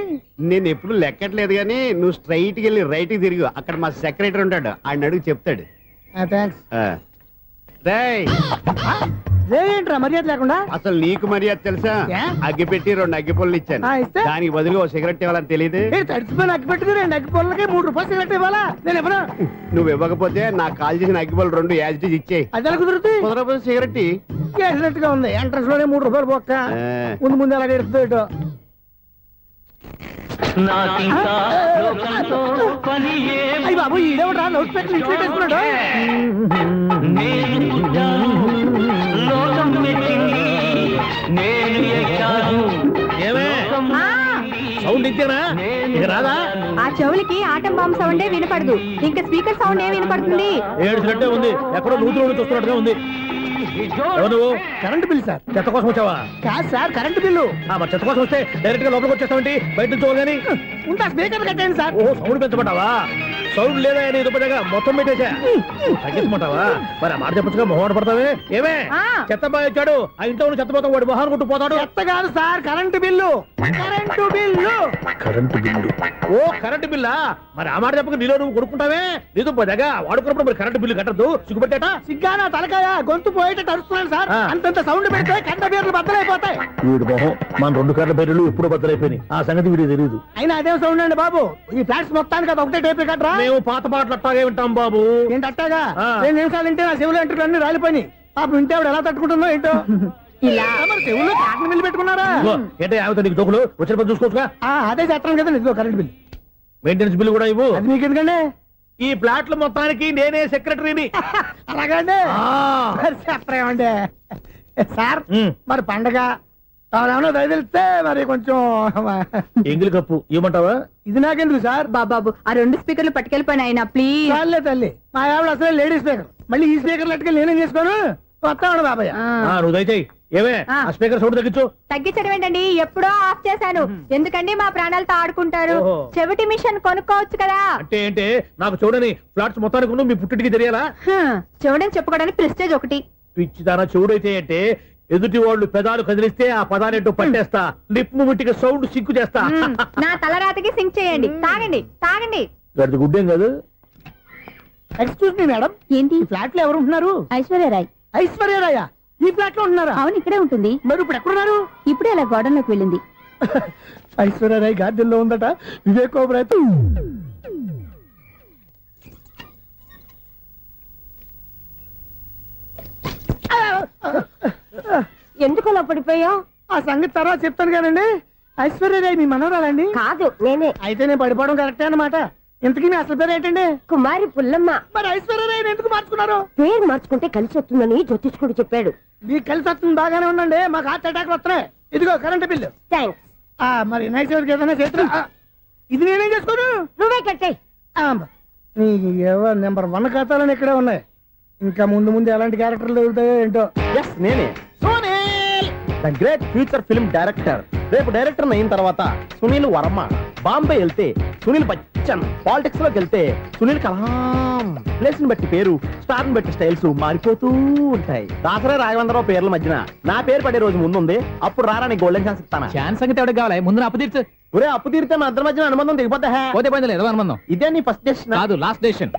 నేను ఎప్పుడు లెక్కట్లేదు కానీ నువ్వు స్ట్రైట్ కి వెళ్ళి రైట్ కి తిరిగి అక్కడ మా సెక్రటరీ ఉంటాడు, ఆయన అడుగు చెప్తాడు. థ్యాంక్స్. రేయ్, ఏంట్రా మర్యాద లేకుండా? అసలు నీకు మర్యాద తెలుసా? ఏ? అగ్గి పెట్టి 2 అగ్గి పుల్లలు ఇచ్చాను. ఇస్తే? దానికి బదులుగా 1 సిగరెట్ ఇవ్వాలని తెలియదు. తడిచిపోయిన అగ్గి పెట్టుకుని 2 అగ్గి పొలకి 3 రూపాయలు సిగరెట్ ఇవ్వాలా? నేను ఇవ్వను. నువ్వు ఇవ్వకపోతే నాకు కాల్ చేసిన అగ్గి పుల్లలు 2 యాజిటీజ్ ఇచ్చేయి. అది ఎలా కుదురుతుంది? కుదరకపోతే సిగరెట్ ఇయ్యి. చేసినట్టుగా ఉంది. ఎంట్రన్స్ లోనే 3 రూపాయలు పోక్క. ఆ. ముందు ముందు ఎలా ఎడుతుంది ఇటు. నాకింకా లోకంతో పని ఏం అయ్యి బాబు ఈడేవడా లౌడ్ స్పీకర్ ఇంట్లో పెట్టేసుకున్నాడు? నేను పుట్టాను, లోకం మెచ్చింది, నేను ఎక్కాను. లోకం సౌండ్ ఇచ్చానా? ఇక రాదా? ఆ చెవులకి ఆటం బాంబు సౌండే వినపడదు. ఇంకా స్పీకర్ సౌండ్ ఏ వినపడుతుంది? ఏడుసినట్టే ఉంది. ఎక్కడో నూతులు చూస్తున్నట్టుగా ఉంది. ఎవరు నువ్వు? Current bill sir. చెత్త కోసం వచ్చావా? కాదు సార్, కరెంట్ బిల్లు. మరి చెత్త కోసం వస్తే డైరెక్ట్ గా లోపలికి వచ్చేస్తావేంటి? బయట నుంచి కానీ ఉంటా స్పీకర్ కట్టండి సార్. ఓ సౌండ్ పెంచమంటావా? సౌండ్ లేదా నీ దుబ్బగా మొత్తం పెట్టేసా. తగ్గించమంటావా? మరి ఆ మాట చెప్పచ్చుగా మొహమాట పడతావే. ఏమే ఆ. చెత్త బాగా ఇచ్చాడు, ఆ ఇంట్లో ఉన్న చెత్త పోతాం, వాడు మొహాన్ని కొట్టు పోతాడు. చెత్త కాదు sir, current bill. Current bill. Current bill. ఓ కరెంటు బిల్లా? మరి ఆ మాట చెప్పక నీలో నువ్వు కొడుకుంటావే. నీ దుబ్బగా వాడుకున్నప్పుడు మరి కరెంటు బిల్లు కట్టద్దు, సిగ్గుపెట్టేట. సిగ్గానా తలకాయ గొంతు పోయేటట్టు అరుస్తున్నాను సార్. ఆ. అంతంత సౌండ్ పెడితే కంట బీర్లు బద్దలైపోతాయి. వీడు మొహం మన 2 కర్ల బెర్రెలు ఎప్పుడో బద్దలైపోయినాయి. ఆ సంగతి వీడికి తెలియదు. అయినా అదేం సౌండ్ అండి బాబు? ఈ ఫ్లాట్స్ మొత్తానికి అది ఒకటే టైప్ కట్టరా? మేము పాత పాటలు అట్టాగే వింటాం బాబు. ఏంటి అట్టాగా? ఆ. 2 నిమిషాలు వింటే నా చెవులు ఎంటర్ అన్ని రాలిపోయినాయి. పాపం వింటే ఆవిడ ఎలా తట్టుకుంటుందో ఏంటో. ఇలా మరి చెవుల్లో కాటన్ బిల్లు పెట్టుకున్నారా? ఇదిగో, ఏంటే ఆమెతో నీకు దోకులు వచ్చిన పని చూసుకోవచ్చుగా. అదే చేస్తాను కదా. ఇదిగో కరెంట్ బిల్. మెయింటెనెన్స్ బిల్లు కూడా ఇవ్వు. అది మీకు ఎందుకండి? ఈ ప్లాట్ల మొత్తానికి నేనే సెక్రటరీని. అలాగండి. మరి చెప్పరేమండి సార్. మరి పండగ ఏమన్నా దయదలిస్తే మరి కొంచెం ఎంగిలి కప్పు ఇవ్వమంటావా? ఇది నాకెందుకు సార్? బాబాబు ఆ 2 స్పీకర్లు పట్టుకెళ్ళిపోయిన ఆయన ప్లీజ్. చాలే తల్లి, మా ఆవిడ అసలే లేడీ స్పీకర్. మళ్ళీ ఈ స్పీకర్ లెట్టుకెళ్ళి నేనేం చేసుకోను? వస్తాడు బాబాయ్. నువ్వు దయచేయి. ఏమే ఆ. ఆ స్పీకర్ సౌండ్ తగ్గించు. తగ్గించడం ఏంటండి? ఎప్పుడో ఆఫ్ చేశాను. ఎందుకండి మా ప్రాణాలతో ఆడుకుంటారు? ఓహో. చెవిటి మిషన్ కొనుక్కోవచ్చు కదా. అంటే ఏంటే నాకు చూడని ఫ్లాట్స్ మొత్తానికి ఉన్న మీ పుట్టింటికి తెలియాలా? చెవిడని చెప్పుకోవడానికి ప్రెస్టేజ్ ఒకటి. పిచ్చి దానా చెవుడైతే అంటే ఎదుటి వాళ్ళు పెదాలు కదిలిస్తే ఆ పదాలేంటో పట్టేస్తా. లిప్ ముట్టికి సౌండ్ సిక్కు చేస్తా. నా తలరాతకి సింక్ చేయండి. తాగండి తాగండి. గడిచి గుడ్డేం కాదు. ఎక్స్క్యూజ్ మీ మేడం, ఏంటి? ఈ ఫ్లాట్ లో ఎవరు ఉంటున్నారు? ఐశ్వర్యరాయ్. ఐశ్వర్యరాయ ఈ ఫ్లాట్ లో ఉంటున్నారా? అవును, ఇక్కడే ఉంటుంది. మరి ఇప్పుడు ఎక్కడున్నారు? ఇప్పుడే అలా గోడంలోకి వెళ్ళింది. ఐశ్వర్యరాయ్ గార్డెన్ లో ఉందట. వివేక్ ఓబరాయ్ ఎందుకు అలా పడిపోయావు? ఆ సంగతి తర్వాత చెప్తాను కానండి. ఐశ్వర్యరాయ్ మీ మనవరాలండి? కాదు, నేనే. అయితే నేను పడిపోవడం కరెక్టే అన్నమాట. ఇంతకీ మీ అసలు పేరు ఏంటండి? కుమారి పుల్లమ్మ. మరి ఐశ్వర్యరాయ్ ఎందుకు మార్చుకున్నారు? పేరు మార్చుకుంటే కలిసి వస్తుందని జ్యోతిష్కుడు చెప్పాడు. మీకు కలిసి వస్తుంది, బాగానే ఉండండి. మాకు హార్ట్ అటాక్ వస్తున్నాయి. ఇదిగో కరెంట్ బిల్లు. థ్యాంక్స్. మరి నైట్ ఏదైనా చేతున్నా ఇది నేనేం చేసుకోను? నువ్వే కట్టే. నెంబర్ 1 ఖాతాలని ఇక్కడే ఉన్నాయి. ఇంకా ముందు ముందు ఎలాంటి క్యారెక్టర్లు దొరుకుతాయో ఏంటో. ఎస్ నేనే the great future film director. రేపు డైరెక్టర్ అయిన తర్వాత సునీల్ వర్మ. బాంబే వెళ్తే సునీల్ బచ్చన్. పాలిటిక్స్ లోకి వెళ్తే సునీల్ కలాం. ప్లేస్ ని బట్టి పేరు, స్టార్ ని బట్టి స్టైల్స్ మారిపోతూ ఉంటాయి. దాసరా రాఘవేంద్రరావు పేర్ల మధ్యన నా పేరు పడే రోజు ముందుంది. అప్పుడు రారా నీ గోల్డెన్ ఛాన్స్ ఇస్తానా? ఛాన్స్ సంగతి ఎవరికి కావాలి? ముందు అప్పు తీర్చు. ఒరే అప్పు తీరితే మన ఇద్దరి మధ్యన అనుబంధం దిగిపోతా. పోతే పోయింది లేదు అనుబంధం. ఇదే నీ ఫస్ట్ డెస్టినేషన్ కాదు, లాస్ట్ డెసిషన్.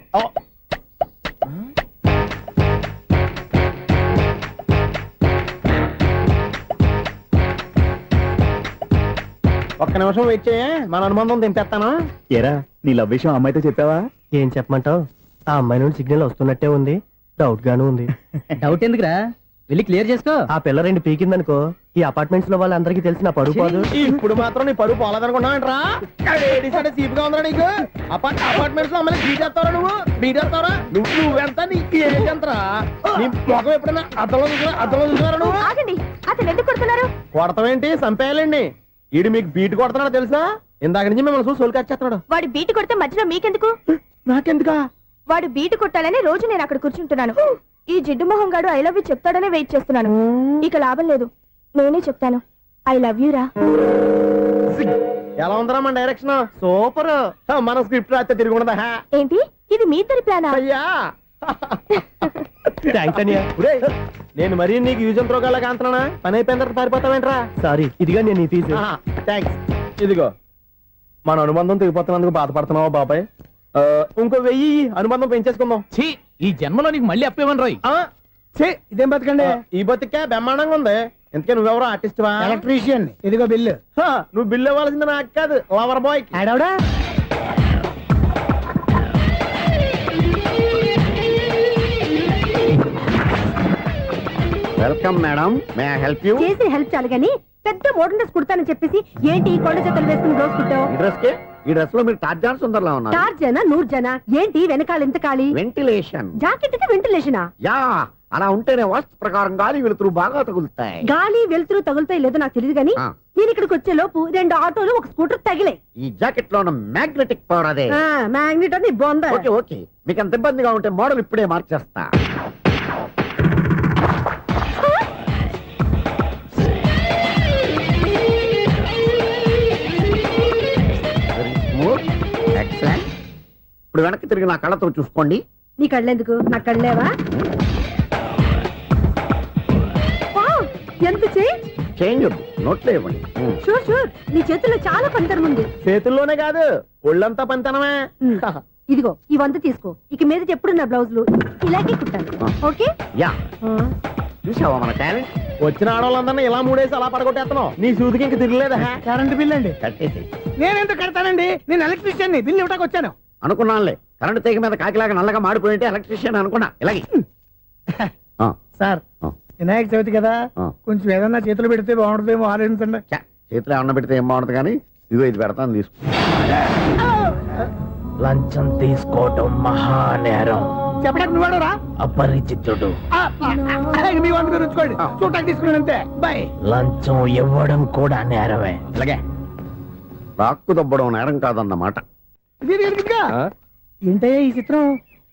ఒక్క నిమిషం వెయిట్ చేయ, మన అనుబంధం దింపేస్తాను. ఏరా నీ లవ్ విషయం అమ్మాయితో చెప్పావా? ఏం చెప్పమంటావు? ఆ అమ్మాయి నుండి సిగ్నల్ వస్తున్నట్టే ఉంది. డౌట్ గాను ఉంది. డౌట్ ఎందుకురా? వెళ్ళి క్లియర్ చేసుకో. ఆ పిల్ల 2 పీకిందనుకో ఈ అపార్ట్మెంట్స్ లో వాళ్ళందరికీ తెలిసిన పరువు పోదు. ఇప్పుడు మాత్రం నీ పరువు పోలేదనుకున్నావేంట్రా? లేడీస్ అంటే సీపుగా ఉందా నీకు? అపార్ట్మెంట్స్ లో అమ్మని బీటేస్తావరా నువ్వు? నువ్వెంత నీ ఏజ్ ఎంతరా? నీ ముఖం ఎప్పుడైనా అద్దంలో చూసారా నువ్వు? ఆగండి, అతను ఎందుకు కొడుతున్నారు? కొడతావేంటి? చంపేయాలండి. ఈడు మీకు బీట్ కొడుతున్నాడు తెలుసా? ఇందాక నుంచి మిమ్మల్ని చూసి సోల్కొచ్చేస్తున్నాడు. వాడు బీటు కొడితే మధ్యలో మీకెందుకు? నాకెందుకా? వాడు బీటు కొట్టాలని రోజు నేను అక్కడ కూర్చుంటున్నాను. ఈ జిడ్డు మొహం గాడు ఐ లవ్ యూ చెప్తాడనే వెయిట్ చేస్తున్నాను. ఇక లాభం లేదు, నేనే చెప్తాను ఐ లవ్ యూ రా. ఎలా ఉందరా మన డైరెక్షన్? సూపర్. మన స్క్రిప్ట్ రాస్తే తిరిగి ఉండదా? ఏంటి ఇది మీ ఇద్దరి ప్లానా? అయ్యా ఒరేయ్, నేను మరీ నీకు యూజ్ ఎంతో గల కాంతనా? పని అయిపోయిన తర్వాత పారిపోతావేంట్రా? సారీ, ఇదిగా నేను ఫీజు. థ్యాంక్స్. ఇదిగో మన అనుబంధం తెగిపోతున్నందుకు బాధపడుతున్నావా బాబాయ్? ఇంకో 1000 అనుబంధం పెంచేసుకుందాం. ఛీ, ఈ జన్మలో నీకు మళ్ళీ అప్పేమని రాయి. ఇదేం బతకండి? ఈ బతికే బ్రహ్మాండంగా ఉంది. ఎందుకే నువ్వెవరో ఆర్టిస్ట్ వా? ఎలక్ట్రీషియన్. ఇదిగో బిల్లు. నువ్వు బిల్లు ఇవ్వాల్సింది నాకు కాదు, లవర్ బాయ్. ఆడవడా? Welcome madam, may I help you? చేసి హెల్ప్ చాలు గాని పెద్ద మోడల్ డ్రెస్ కుడతానని చెప్పేసి ఏంటి ఈ కొండ జతలు వేసుకుని రోజు కుట్టావు? ఈ డ్రెస్ లో మీరు టార్జాన్ సుందర్లా ఉన్నారు. టార్జనా నూర్జనా ఏంటి వెనకాల ఎంత ఖాళీ? వెంటిలేషన్. జాకెట్ కి వెంటిలేషనా? యా, అలా ఉంటేనే వాస్తు ప్రకారం గాలి వెలుతురు బాగా తగులుతాయి. గాలి వెలుతురు తగులుతాయి లేదో నాకు తెలియదు గానీ నేను ఇక్కడికి వచ్చే లోపు 2 ఆటోలు ఒక స్కూటర్ తగిలే. ఈ జాకెట్ లో ఉన్న మ్యాగ్నెటిక్ పవర్ అదే. మ్యాగ్నెట్ అని బొంద. ఓకే ఓకే, మీకు అంత ఇబ్బందిగా ఉంటే మోడల్ ఇప్పుడే మార్చేస్తా. ఎక్సలెంట్. ఇప్పుడు వెనక్కి తిరిగి నా కళ్ళతో చూసుకోండి. నీ కళ్ళెందుకు? నా కళ్ళేవా? ఎంత చేంజ్ వద్దు, నోట్లో ఇవ్వండి. షూర్ షూర్, నీ చేతుల్లో చాలా పంతరం ఉంది. చేతుల్లోనే కాదు, ఒళ్ళంతా పంతనమే. ఇదిగో ఈ 100 తీసుకో. ఇక మీద ఎప్పుడు నా బ్లౌజులు ఇలాగే కుట్టాను. ఓకే? యా, చూసావా మన టాలెంట్? వచ్చిన ఆడవాళ్ళందరినీ ఇలా మూడేసి అలా పడగొట్టేస్తున్నావు. నీ సూదికి ఇంక తిరగలేదా? కరెంట్ బిల్ అండి. కట్టేసి. నేనెందుకు కడతానండి? నేను ఎలక్ట్రీషియన్. బిల్లు ఇవ్వడానికి వచ్చాను. అనుకున్నానులే, కరెంట్ తీగ మీద కాకిలాగా నల్లగా మాడిపోయింటే ఎలక్ట్రీషియన్ అనుకున్నా. ఇలాగే సార్, వినాయక చవితి కదా, కొంచెం ఏదన్నా చేతులు పెడితే బాగుంటుందేమో ఆలోచించండి. చేతిలో ఏమన్నా పెడితే ఏం బాగుంటుంది కానీ ఇదిగో ఇది పెడతాను, తీసుకో. లంచం తీసుకోవటం మహానేరం. చెప్పడానికి నువ్వాడరా? అపరిచితుడు. మీ వంట మీరు ఉంచుకోండి, చూడటానికి తీసుకున్నాను అంతే. బాయ్. లంచం ఇవ్వడం కూడా నేరమే. ఇలాగే రాక్కు దబ్బడం నేరం కాదన్నమాట. ఏంటయ్యా ఈ చిత్రం?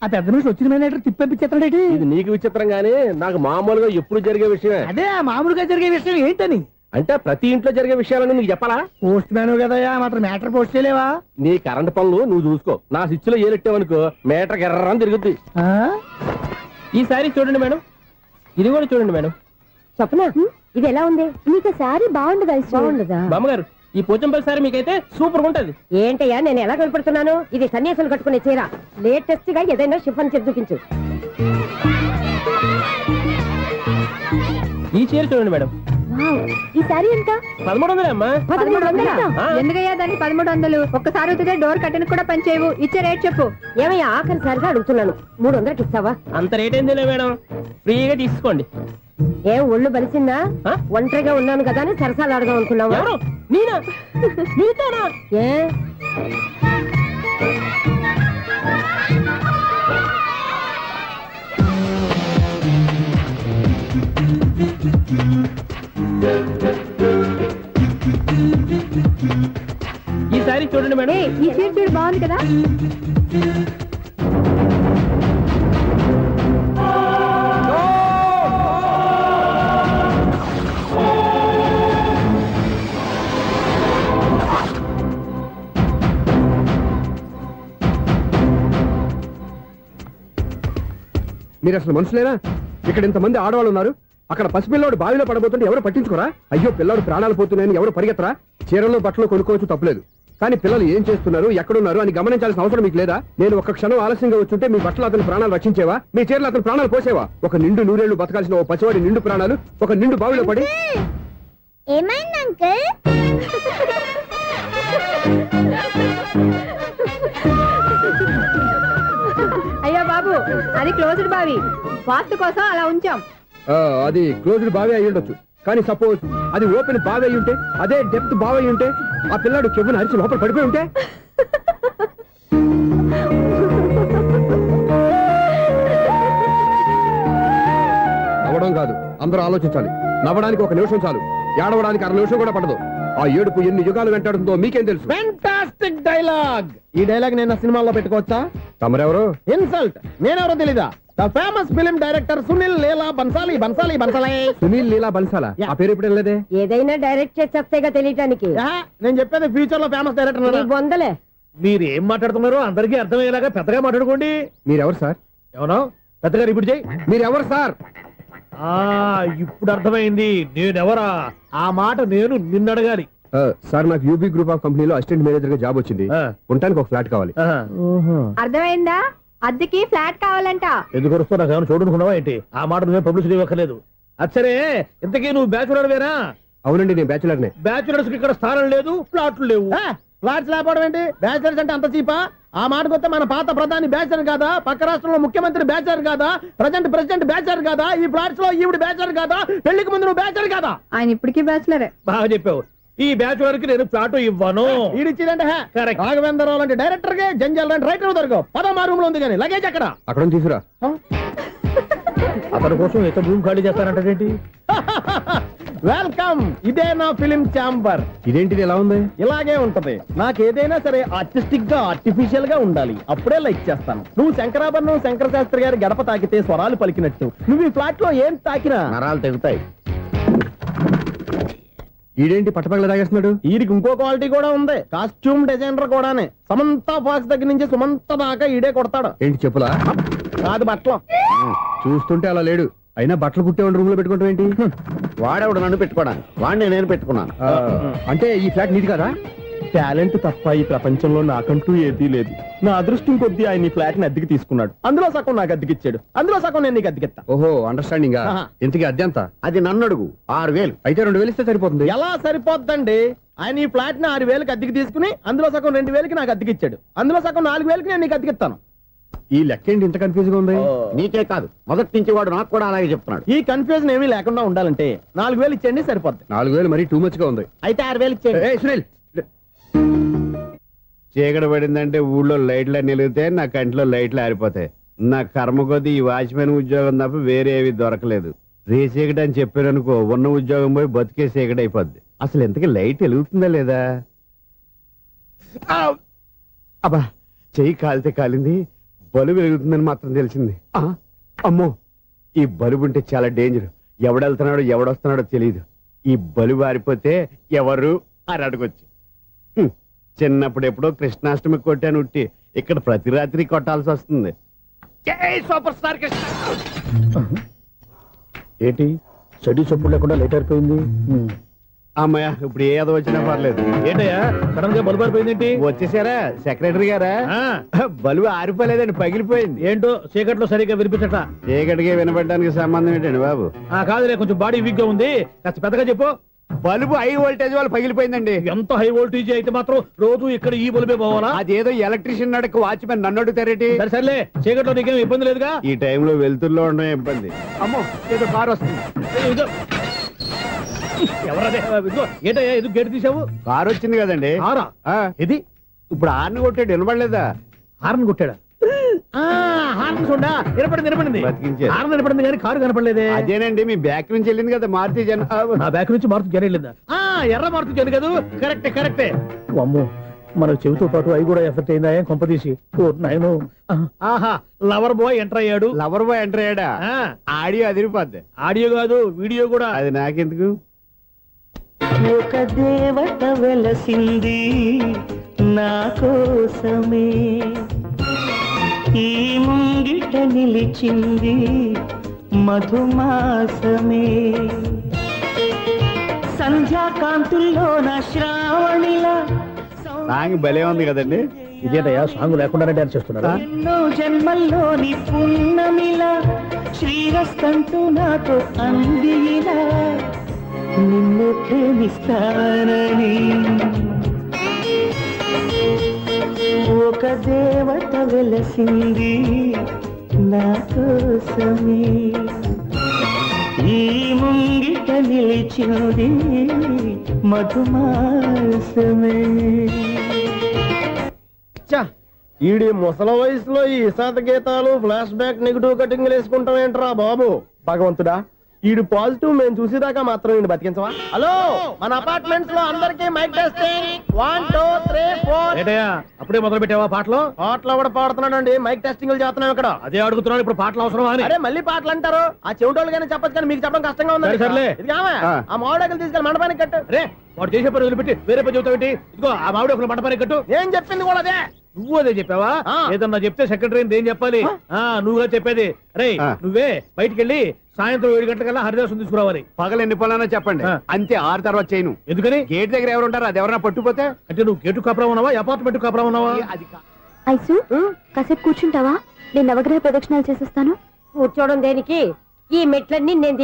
ఆ పెద్ద మనిషి వచ్చిన మేనేటర్ తిప్పించేస్తాడేటి? ఇది నీకు విచిత్రం గానీ నాకు మామూలుగా ఎప్పుడు జరిగే విషయమే. అదే మామూలుగా జరిగే విషయం ఏంటని? అంటే ప్రతి ఇంట్లో జరిగే విషయాలని నీకు చెప్పాలా? పోస్ట్ మ్యాన్ కదయ్యా, మాత్రం మ్యాటర్ పోస్ట్ చేయలేవా? నీ కరెంట్ పనులు నువ్వు చూసుకో. నా స్విచ్ లో ఏలెట్టావనుకో మీటర్ ఎర్రని తిరుగుద్ది. ఈసారి చూడండి మేడం, ఇది కూడా చూడండి మేడం. చెప్పనా? ఇది ఎలా ఉంది? నీకు సారీ బాగుండదా? బాగుండదా? బామ్మగారు, ఈ పోచంపల్లి సారీ మీకైతే సూపర్ ఉంటది. ఏంటయ్యా నేను ఎలా కనపడుతున్నాను? ఇది సన్యాసులు కట్టుకునే చీర. లేటెస్ట్ గా ఏదైనా షిఫన్ చేసి చూపించు. ఈ చీర చూడండి మేడం. ఈ సారీ ఎంత? 1300 అమ్మా. 1300? ఎందుకయ్యా దాన్ని 1300? ఒక్కసారి అవుతుందే డోర్ కట్టెన్ కూడా పనిచేయవు. ఇచ్చే రేట్ చెప్పు. ఏమయ్యా ఆఖరిసారిగా అడుగుతున్నాను, 300కి ఇస్తావా? అంత రేట్ ఏంది మేడం, ఫ్రీగా తీసుకోండి. ఏం ఒళ్ళు బలిసిందా? ఒంటరిగా ఉన్నాను కదా అని సరసాలు అడదాం అనుకున్నావా? ఎవరు? నేనా? నీతోనా? ఏ ఈ సారీ చూడండి మేడం. ఈ చీర చూడు, బాగుంది కదా? మీరు అసలు మనుషులేనా? ఇక్కడ ఇంతమంది ఆడవాళ్ళు ఉన్నారు, అక్కడ పసిపిల్లాడు బావిలో పడబోతుంటే ఎవరు పట్టించుకోరా? అయ్యో పిల్లాడు ప్రాణాలు పోతున్నాయని ఎవరు పరిగెత్తరా? చీరలు బట్టలు కొనుక్కోవచ్చు, తప్పులేదు. కానీ పిల్లలు ఏం చేస్తున్నారు, ఎక్కడున్నారు అని గమనించాల్సిన అవసరం మీకు లేదా? నేను ఒక క్షణం ఆలస్యంగా వచ్చుంటే మీ బట్టలు అతని ప్రాణాలు రక్షించేవా? మీ చీరలు అతని ప్రాణాలు పోసేవా? ఒక నిండు నూరేళ్లు బతకాల్సిన ఓ పసివాడి నిండు ప్రాణాలు ఒక నిండు బావిలో పడి. ఏమైంది అంకుల్? అయ్యో బాబు, అది క్లోజ్డ్ బావి, వాస్తు కోసం అలా ఉంచాం. అది క్లోజ్డ్ బావి అయి ఉండొచ్చు, కానీ సపోజ్ అది ఓపెన్ బావై ఉంటే, అదే డెప్త్ బావై ఉంటే, ఆ పిల్లాడు కెవ్వున అరిచి లోపల పడిపోయి ఉంటే, నవ్వడం కాదు, అందరూ ఆలోచించాలి. నవ్వడానికి 1 నిమిషం చాలు, ఏడవడానికి 1/2 నిమిషం కూడా పడదు. ఆ ఏడుపు ఎన్ని యుగాలు వెంటాడుతుందో మీకేం తెలుసు? Fantastic dialogue. ఈ డైలాగ్ నేను సినిమాలో పెట్టుకోవచ్చా? తమరెవరు? ఇన్సల్ట్. నేనెవరో తెలీదా? The famous film director Sunil Leela Bhansali. Sunil Leela బన్సాలా? ఆ పేరు ఇప్పుడు వెళ్ళలేదే. ఏదైనా డైరెక్ట్ చేసేస్తేగా తెలియటానికి. నేను చెప్పేది ఫ్యూచర్ లో ఫేమస్ డైరెక్టర్. బొందలే. మీరు ఏం మాట్లాడుతున్నారో అందరికీ అర్థమయ్యేలాగా పెద్దగా మాట్లాడుకోండి. మీరెవరు సార్? ఎవరో పెద్దగా రిపీట్ చేయి. మీరెవరు సార్? ఇప్పుడు అర్థమైంది నేనెవరా. ఆ మాట నేను నిన్ను అడగాలి. సార్, నాకు యూబీ గ్రూప్ ఆఫ్ కంపెనీలో అసిస్టెంట్ మేనేజర్ గా జాబ్ వచ్చింది. ఉండటానికి ఒక ఫ్లాట్ కావాలి. అర్థమైందా? అద్దెకి ఫ్లాట్ కావాలంట. ఎందుకు వస్తున్నా నాకు ఏమైనా చూడనుకున్నావా ఏంటి? ఆ మాట నువ్వే పబ్లిసిటీ ఇవ్వక్కర్లేదు. అచ్చరే, ఇంతకీ నువ్వు బ్యాచులర్ వేరా? అవునండి, నేను బ్యాచులర్నే. బ్యాచులర్స్ కి ఇక్కడ స్థానం లేదు, ఫ్లాట్లు లేవు. ఫ్లాట్స్ లేకపోవడం ఏంటి? బ్యాచిలర్స్ అంటే అంత చీపా? ఆ మాటకొస్తే మన పాత ప్రధాని బ్యాచర్ కాదా? పక్క రాష్ట్రంలో ముఖ్యమంత్రి బ్యాచర్ కాదా? ప్రెసిడెంట్ బ్యాచర్ కాదా? ఈ ఫ్లాట్స్ లో ఈవిడ బ్యాచర్ కాదా? పెళ్లికి ముందు నువ్వు బ్యాచర్ కాదా? ఆయన ఇప్పటికీ బ్యాచులరే. బాగా చెప్పావు. ఈ బ్యాచులర్ కి నేను ఫ్లాట్ ఇవ్వను. ఈడిచ్చిందంటే రాఘవేంద్రరావు లాంటి డైరెక్టర్ కి, జంజల్ లాంటి రైటర్ దొరకవు. 13 రూమ్ లో ఉంది కానీ లగేజ్ అక్కడ తీసుకురా. అతని కోసం ఎంత రూమ్ ఖాళీ చేస్తానంటే వెల్కమ్. ఇదే నా ఫిలిం ఛాంబర్. ఇదేంటిది ఎలా ఉంది? ఇలాగే ఉంటది. నాకు ఏదైనా సరే ఆర్టిస్టిక్ గా, ఆర్టిఫిషియల్ గా ఉండాలి. అప్పుడే లైక్ చేస్తాను. నువ్వు శంకరాభరణం శంకర శాస్త్రి గారి గడప తాకితే స్వరాలు పలికినట్టు నువ్వు ఈ ఫ్లాట్ లో ఏం తాకినా నరాలు తెగుతాయి. ఈడేంటి పట్టపగల తాగేస్తున్నాడు? వీరికి ఇంకో క్వాలిటీ కూడా ఉంది. కాస్ట్యూమ్ డిజైనర్ కూడానే. సమంత ఫాక్స్ దగ్గర నుంచి సుమంత దాకా ఈడే కొడతాడు. ఏంటి చెప్పులా? కాదు, బట్టలు. చూస్తుంటే అలా లేడు. అయినా బట్టలు కుట్టేవాడి రూమ్ లో పెట్టుకుంటాం ఏంటి? వాడేవాడు నన్ను పెట్టుకోవడానికి, వాడిని నేను పెట్టుకున్నాను. అంటే ఈ ఫ్లాట్ నీది కదా? టాలెంట్ తప్ప ఈ ప్రపంచంలో నాకంటూ ఏదీ లేదు. నా అదృష్టం కొద్దీ ఆయన ఈ ఫ్లాట్ ని అద్దెకి తీసుకున్నాడు. అందులో సగం నాకు అద్దెకిచ్చాడు, అందులో సగం నేను నీకు అద్దెకిస్తా. ఓహో, అండర్స్టాండింగ్. ఇంతకీ అద్దె ఎంత? అది నన్ను అడుగు. 6,000. అయితే 2,000 ఇస్తే సరిపోతుంది. ఎలా సరిపోద్దండి? ఆయన ఈ ఫ్లాట్ ని 6,000కి అద్దెకి తీసుకుని అందులో సగం 2,000కి నాకు అద్దెకిచ్చాడు. అందులో సగం 4,000కి నేను నీకు అద్దెకిస్తాను. ఈ లెక్క ఏంటి ఇంత కన్ఫ్యూజ్ గా ఉంది? నీకే కాదు, మొదటి నుంచి వాడు నాకు కూడా అలాగే చెప్తున్నాడు. ఈ కన్ఫ్యూజన్ ఏమీ లేకుండా ఉండాలంటే 4,000 ఇచ్చేయండి, సరిపోద్ది. 4,000 మరీ టూ మచ్ గా ఉంది. అయితే 6,000 ఇచ్చేయండి. సునీల్, చీకటి పడిందంటే ఊళ్ళో లైట్లు నిలిగితే నా కంట్లో లైట్లు ఆరిపోతాయి. నా కర్మ కొద్దీ ఈ వాచ్మెన్ ఉద్యోగం తప్ప వేరే ఏవి దొరకలేదు. రేసీకటి అని చెప్పారనుకో, ఉన్న ఉద్యోగం పోయి బతికే చీకటి అయిపోద్ది. అసలు ఎంతకీ లైట్ వెలుగుతుందా లేదా? అబ్బా, చెయ్యి కాలితే కాలింది, బలుబు వెలుగుతుందని మాత్రం తెలిసింది. అమ్మో, ఈ బలుబు ఉంటే చాలా డేంజర్. ఎవడెళ్తున్నాడో ఎవడొస్తున్నాడో తెలియదు. ఈ బలుబు ఆరిపోతే ఎవరు అని అడగొచ్చు. చిన్నప్పుడు ఎప్పుడో కృష్ణాష్టమి కొట్టాను ఉట్టి, ఇక్కడ ప్రతి రాత్రి కొట్టాల్సి వస్తుంది. Super star Krishna. ఏంటి చెడు చెప్పుడు లేకుండా లేట్ అయిపోయింది? అమ్మయ్య, ఇప్పుడు ఏదో వచ్చినా పర్లేదు. ఏంటయ్యా సడన్ గా బల్బు అయిపోయింది? వచ్చేసారా సెక్రటరీ గారా? బలుబు ఆరిపోలేదండి, పగిలిపోయింది. ఏంటో చీకట్లో సరిగ్గా వినిపించట. చీకటికి వినపడడానికి సంబంధం ఏంటండి బాబు? కాదులే, కొంచెం బాడీ వీక్ గా ఉంది, కాస్త పెద్దగా చెప్పు. బల్బు హై వోల్టేజ్ వాళ్ళు పగిలిపోయిందండి. ఎంత హై వోల్టేజ్ అయితే మాత్రం రోజు ఇక్కడ ఈ బల్బే పోవాలా? అదేదో ఎలక్ట్రీషియన్ నడక వాచ్మెన్ నన్ను అడుగుతారేటి? సర్లే, చీకట్లో నీకేం ఇబ్బంది లేదుగా? ఈ టైంలో వెళ్తుల్లో ఉండడం ఇబ్బంది. అమ్మో, ఏదో కారు వస్తుంది. ఎవరదే? ఏంటయ్యా ఎందుకు గేట్ తీసావు? కారు వచ్చింది కదండి. ఇది ఇప్పుడు హార్న్ కొట్టాడు, వినపడలేదా? హార్న్ కొట్టాడా? హార్న్ చూడా వినపడింది. బతికించాడు. హార్న్ వినపడింది కానీ కారు కనపడలేదే. అదేనండి, మీ బ్యాక్ నుంచి వెళ్ళింది కదా మారుతి జన. నా బ్యాక్ నుంచి మారుతి జన వెళ్ళిందా? ఎర్ర మారుతి జన కదా? కరెక్టే. అమ్మో, మనకు చెవితో పాటు అవి కూడా ఎఫెక్ట్ అయిందా? ఏం కొంపదీసి? నాయను, ఆహా, లవర్ బాయ్ ఎంటర్ అయ్యాడు. లవర్ బాయ్ ఎంటర్ అయ్యాడా? ఆడియో అదిరిపోద్ది. ఆడియో కాదు, వీడియో కూడా. అది నాకెందుకు? ఒక దేవత వెలసింది నా కోసమే, ఈ ముంగిట నిలిచింది మధుమాసమే, సంధ్యాకాంతుల్లో నా శ్రావణిలా. సాంగ్ భలే ఉంది కదండి. ఇదేంటయ్యా సాంగ్ లేకుండానే డాన్స్ చేస్తున్నారా? ఎన్నో జన్మల్లోని పున్నమిలా శ్రీరస్తంటూ నాతో అందిలా, నిన్ను ప్రేమిస్తానని ఒక దేవత వెలసింది నా కోసమే, ఈ ముంగిట నిలిచింది మధుమాసమే. ఈడి ముసల వయసులో ఈ ఇసాత గీతాలు ఫ్లాష్ బ్యాక్ నెగిటివ్ కటింగ్ వేసుకుంటాం ఏంట్రా బాబు. భగవంతుడా, ఈడు పాజిటివ్ మేము చూసేదాకా మాత్రం ఈయన బతికించవా. హలో, మన అపార్ట్మెంట్స్ లో అందరికీ మైక్ టెస్టింగ్ 1 2 3 4. ఏంటయ్యా అప్పుడే మొదలు పెట్టావా పాటలు? పాటలు కూడా పాడుతున్నాడు, మైక్ టెస్టింగ్ చేస్తున్నాం ఇక్కడ. అదే అడుగుతున్నాడు, ఇప్పుడు పాటలు అవసరమా అని. అరే మళ్ళీ పాటలు అంటారు, ఆ చెవిటోళ్ళు కానీ చెప్పచ్చు కానీ మీకు చెప్పడం కష్టంగా ఉంది. సర్లే. ఇది కావా? ఆ మామిడాకులు తీసుకెళ్ళి మండపానికి కట్టు. అరే వాడు చేసే పని వదిలిపెట్టి వేరే పని చెబుతావు ఏంటి? ఇదిగో ఆ మామిడి ఒకరు మంటపానికి కట్టు. నేను చెప్పింది కూడా అదే. నువ్వు అదే చెప్పావా? ఆ. ఏదన్నా చెప్తే సెక్రటరీ ఏం చెప్పాలి? నువ్వుగా చెప్పేది. రే ఆ. నువ్వే బయటికి వెళ్ళి సాయంత్రం 7 గంటలకల్లా హరిదాసం తీసుకురావాలి. పగలు ఎన్ని పనులన్నా చెప్పండి, ఆ. అంతే. 6 తర్వాత చేయను. ఎందుకని? గేట్ దగ్గర ఎవరు ఉంటారు, అది ఎవరన్నా పట్టుపోతే అంటే నువ్వు గేటు కాపురం ఉన్నావా, అపార్ట్మెంట్ కాపురం ఉన్నావా? అది ఐసు కాసేపు కూర్చుంటావా? నేను నవగ్రహ ప్రదక్షిణాలు చేసేస్తాను. కూర్చోవడం దేనికి? ఈ మెట్లన్నీ నేను